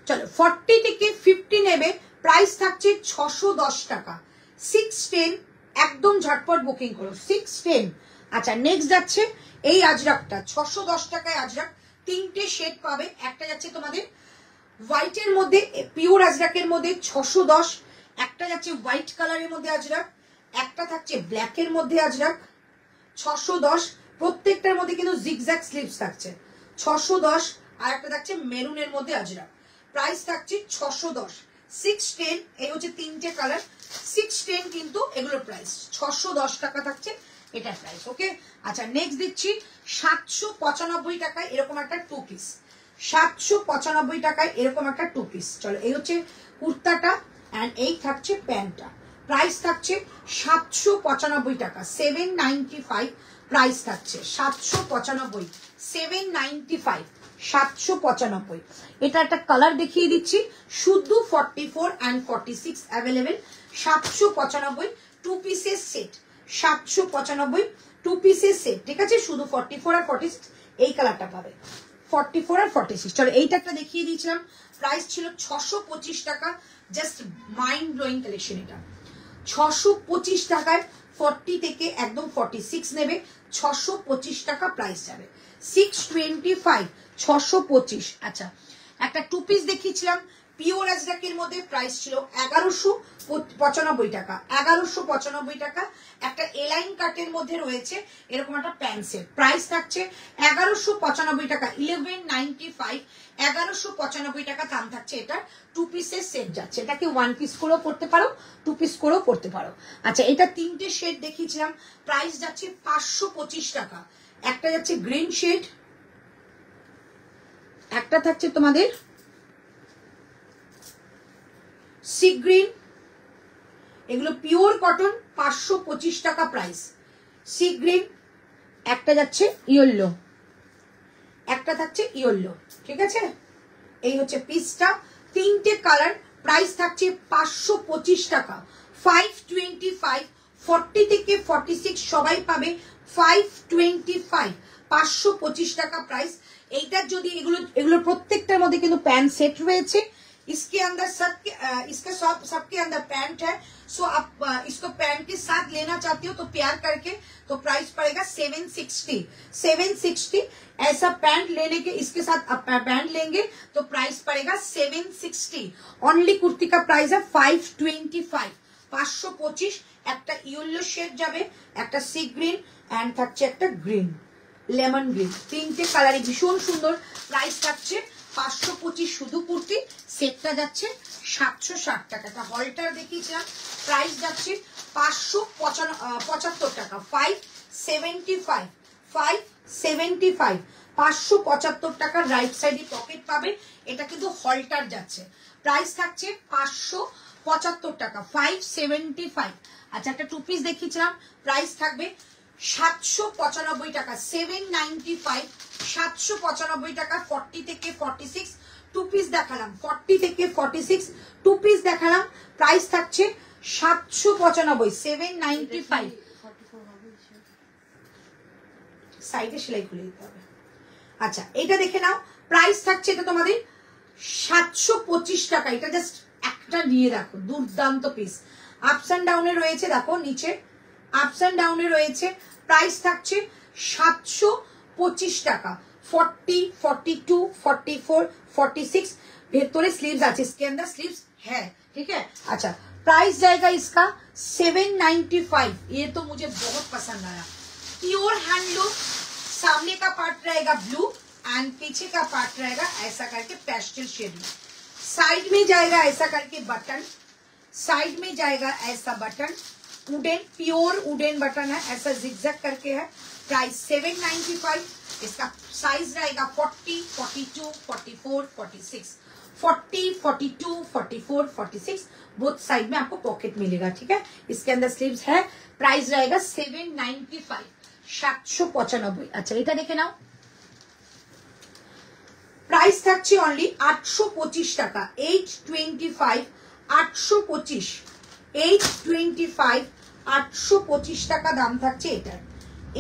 চলো 40 থেকে 50 নেবে, প্রাইস থাকছে 610 টাকা, 610। একদম ঝটপট বুকিং করো, 610। আচ্ছা নেক্সট যাচ্ছে এই আজরাকটা 610 টাকায়। আজরাক তিনটে শেড পাবে, একটা যাচ্ছে তোমাদের হোয়াইটের মধ্যে, পিওর আজরাকের মধ্যে 610, একটা যাচ্ছে হোয়াইট কালারের মধ্যে আজরাক, একটা থাকছে ব্ল্যাকের মধ্যে আজরাক 610। প্রত্যেকটার মধ্যে কিন্তু জিগজ্যাগ স্লিভস থাকছে 610, আর একটা থাকছে মেরুনের মধ্যে আজরাক। প্রাইস থাকছে 610, 610। এই হচ্ছে তিনটে কালার, 610 কিন্তু এগুলোর প্রাইস 610 টাকা থাকছে এটার প্রাইস। ওকে, আচ্ছা নেক্সট দিচ্ছি 795 টাকায় এরকম একটা টু পিস, 795 টাকায় এরকম একটা টু পিস। চলো এই হচ্ছে কুর্তাটা অ্যান্ড এই থাকছে প্যান্টটা। প্রাইস থাকছে 795 টাকা, 795 প্রাইস থাকছে, 795, 795, 795। এটা একটা কালার দেখিয়ে দিচ্ছি, শুধু 44 and 46 অ্যাভেলেবেল। 795 টু পিসের সেট, 795 টু পিসের সেট, ঠিক আছে? শুধু 44 আর 46 এই কালারটা পাবে, 44 আর 46। চলো এইটা একটা দেখিয়ে দিয়েছিলাম, প্রাইস ছিল 625 টাকা। জাস্ট মাইন্ড ব্লোয়িং কালেকশন এটা, 625 টাকায় 40 থেকে একদম 46 নেবে, 625 টাকা প্রাইস যাবে। 625, 625। আচ্ছা একটা টু পিস দেখিয়েছিলাম পিওর আজরাকের মধ্যে, প্রাইস ছিল 1195 টাকা, 1195 টাকা। একটা এলাইন কাটের মধ্যে রয়েছে এরকম একটা প্যান্ট সেট, প্রাইস থাকছে 1195 টাকা, 1195, 1195 টাকা দাম থাকছে। এটা টু পিসের সেট যাচ্ছে, এটাকে ওয়ান পিস করেও পড়তে পারো, টু পিস করেও পড়তে পারো। আচ্ছা এটা তিনটে শেড দেখিয়েছিলাম, প্রাইস যাচ্ছে 525 টাকা। একটা যাচ্ছে গ্রিন শেড, একটা থাকছে তোমাদের সি গ্রিন, এগুলো পিওর কটন, 525 টাকা প্রাইস। সি গ্রিন, একটা যাচ্ছে ইয়েলো, একটা থাকছে ইয়েলো, ঠিক আছে? এই হচ্ছে পিসটা, তিনটে কালার, প্রাইস থাকছে 525 টাকা, 525। 40 থেকে 46 সবাই পাবে 525, 525 টাকা প্রাইস। এইটার যদি এগুলোর প্রত্যেকটার মধ্যে কিন্তু প্যান্ট সেট রয়েছে, इसके अंदर इसके सबके अंदर पैंट है। सो आप इसको पैंट के साथ लेना चाहती हो तो प्यार करके तो प्राइस पड़ेगा 760 ऐसा पैंट लेने के इसके साथ आप पैंट लेंगे तो प्राइस पड़ेगा 760। ओनली कुर्ती का प्राइस है 525 525। একটা ইয়েলো শেড যাবে, একটা সি গ্রিন এন্ড থাকছে একটা গ্রিন লেমন গ্রিন, তিনটে কালারই ভীষণ সুন্দর। প্রাইস থাকছে 525 শুধু কুর্তি, সেটটা যাচ্ছে 760 টাকা। একটা হলটার দেখিয়েছিলাম, প্রাইস যাচ্ছে 575 টাকা 575 575 টাকার রাইট সাইডে পকেট পাবে। এটা কিন্তু হলটার যাচ্ছে, প্রাইস থাকছে 575 টাকা 575। আচ্ছা একটা টু পিস দেখিয়েছিলাম, প্রাইস থাকবে 795 টাকা 795 795 টাকা 40 থেকে 46 টু পিস দেখালাম, 40 থেকে 46 টু পিস দেখালাম, প্রাইস থাকছে 795 795। সাইডে সেলাই খুলে দিতে হবে। আচ্ছা এটা দেখে নাও, প্রাইস থাকছে এটা তোমাদের 725 টাকা। এটা জাস্ট একটা নিয়ে দেখো, দুর্দান্ত পিস। আপস এন্ড ডাউনে রয়েছে, দেখো নিচে আপস এন্ড ডাউনে রয়েছে। প্রাইস থাকছে 725 টাকা 40 42 44 46। ভেতরে স্लीव्स আছে, इसके अंदर स्लीव्स है, ठीक है। अच्छा प्राइस जाएगा इसका 795। ये तो मुझे बहुत पसंद आया, प्योर हैंडलूम। सामने का पार्ट रहेगा ब्लू एंड पीछे का पार्ट रहेगा ऐसा करके पेस्टल शेड में। साइड में जाएगा ऐसा करके बटन, साइड में जाएगा ऐसा button, wooden pure wooden button है, ऐसा जिगजैग करके है। प्राइस 795। इसका साइज रहेगा 40 42 44 46 40 42 44 46। बोथ साइड में आपको पॉकेट मिलेगा, ठीक है। इसके अंदर स्लीव्स है। प्राइस रहेगा 795 795। अच्छा এটা দেখে নাও, প্রাইস থাকছে অনলি 825 টাকা 825 825 825 825 টাকা দাম থাকছে এটার।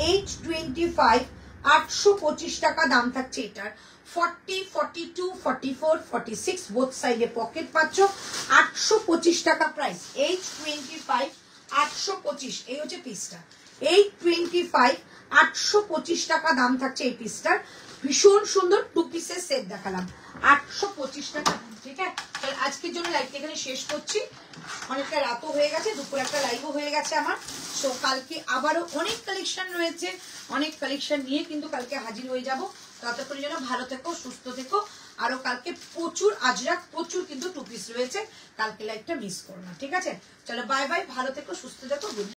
825 825 টাকা দাম থাকছে এটার। 40 42 44 46 বোথ সাইডে পকেট পাচ্ছ। 825 টাকা প্রাইস, 825 825। এই হচ্ছে পিসটা, 825 825 টাকা দাম থাকছে এই পিসটার। ভীষণ সুন্দর টু পিসের সেট দেখালাম 825 টাকা, ঠিক আছে। তাহলে আজকের জন্য লাইভটা এখানে শেষ করছি, অনেকটা রাতও হয়ে গেছে, দুপুর একটা লাইভও হয়ে গেছে আমার। সো কালকে আবারও অনেক কালেকশন রয়েছে, অনেক কালেকশন নিয়ে কিন্তু কালকে হাজির হয়ে যাব। ততক্ষণ যেন ভালো থেকো, সুস্থ থেকো। আরো কালকে প্রচুর আজরাক প্রচুর কিন্তু টু পিস রয়েছে, কালকে লাইভটা মিস করো না, ঠিক আছে। চলো বাই বাই, ভালো থেকো, সুস্থ থেকো, গুড।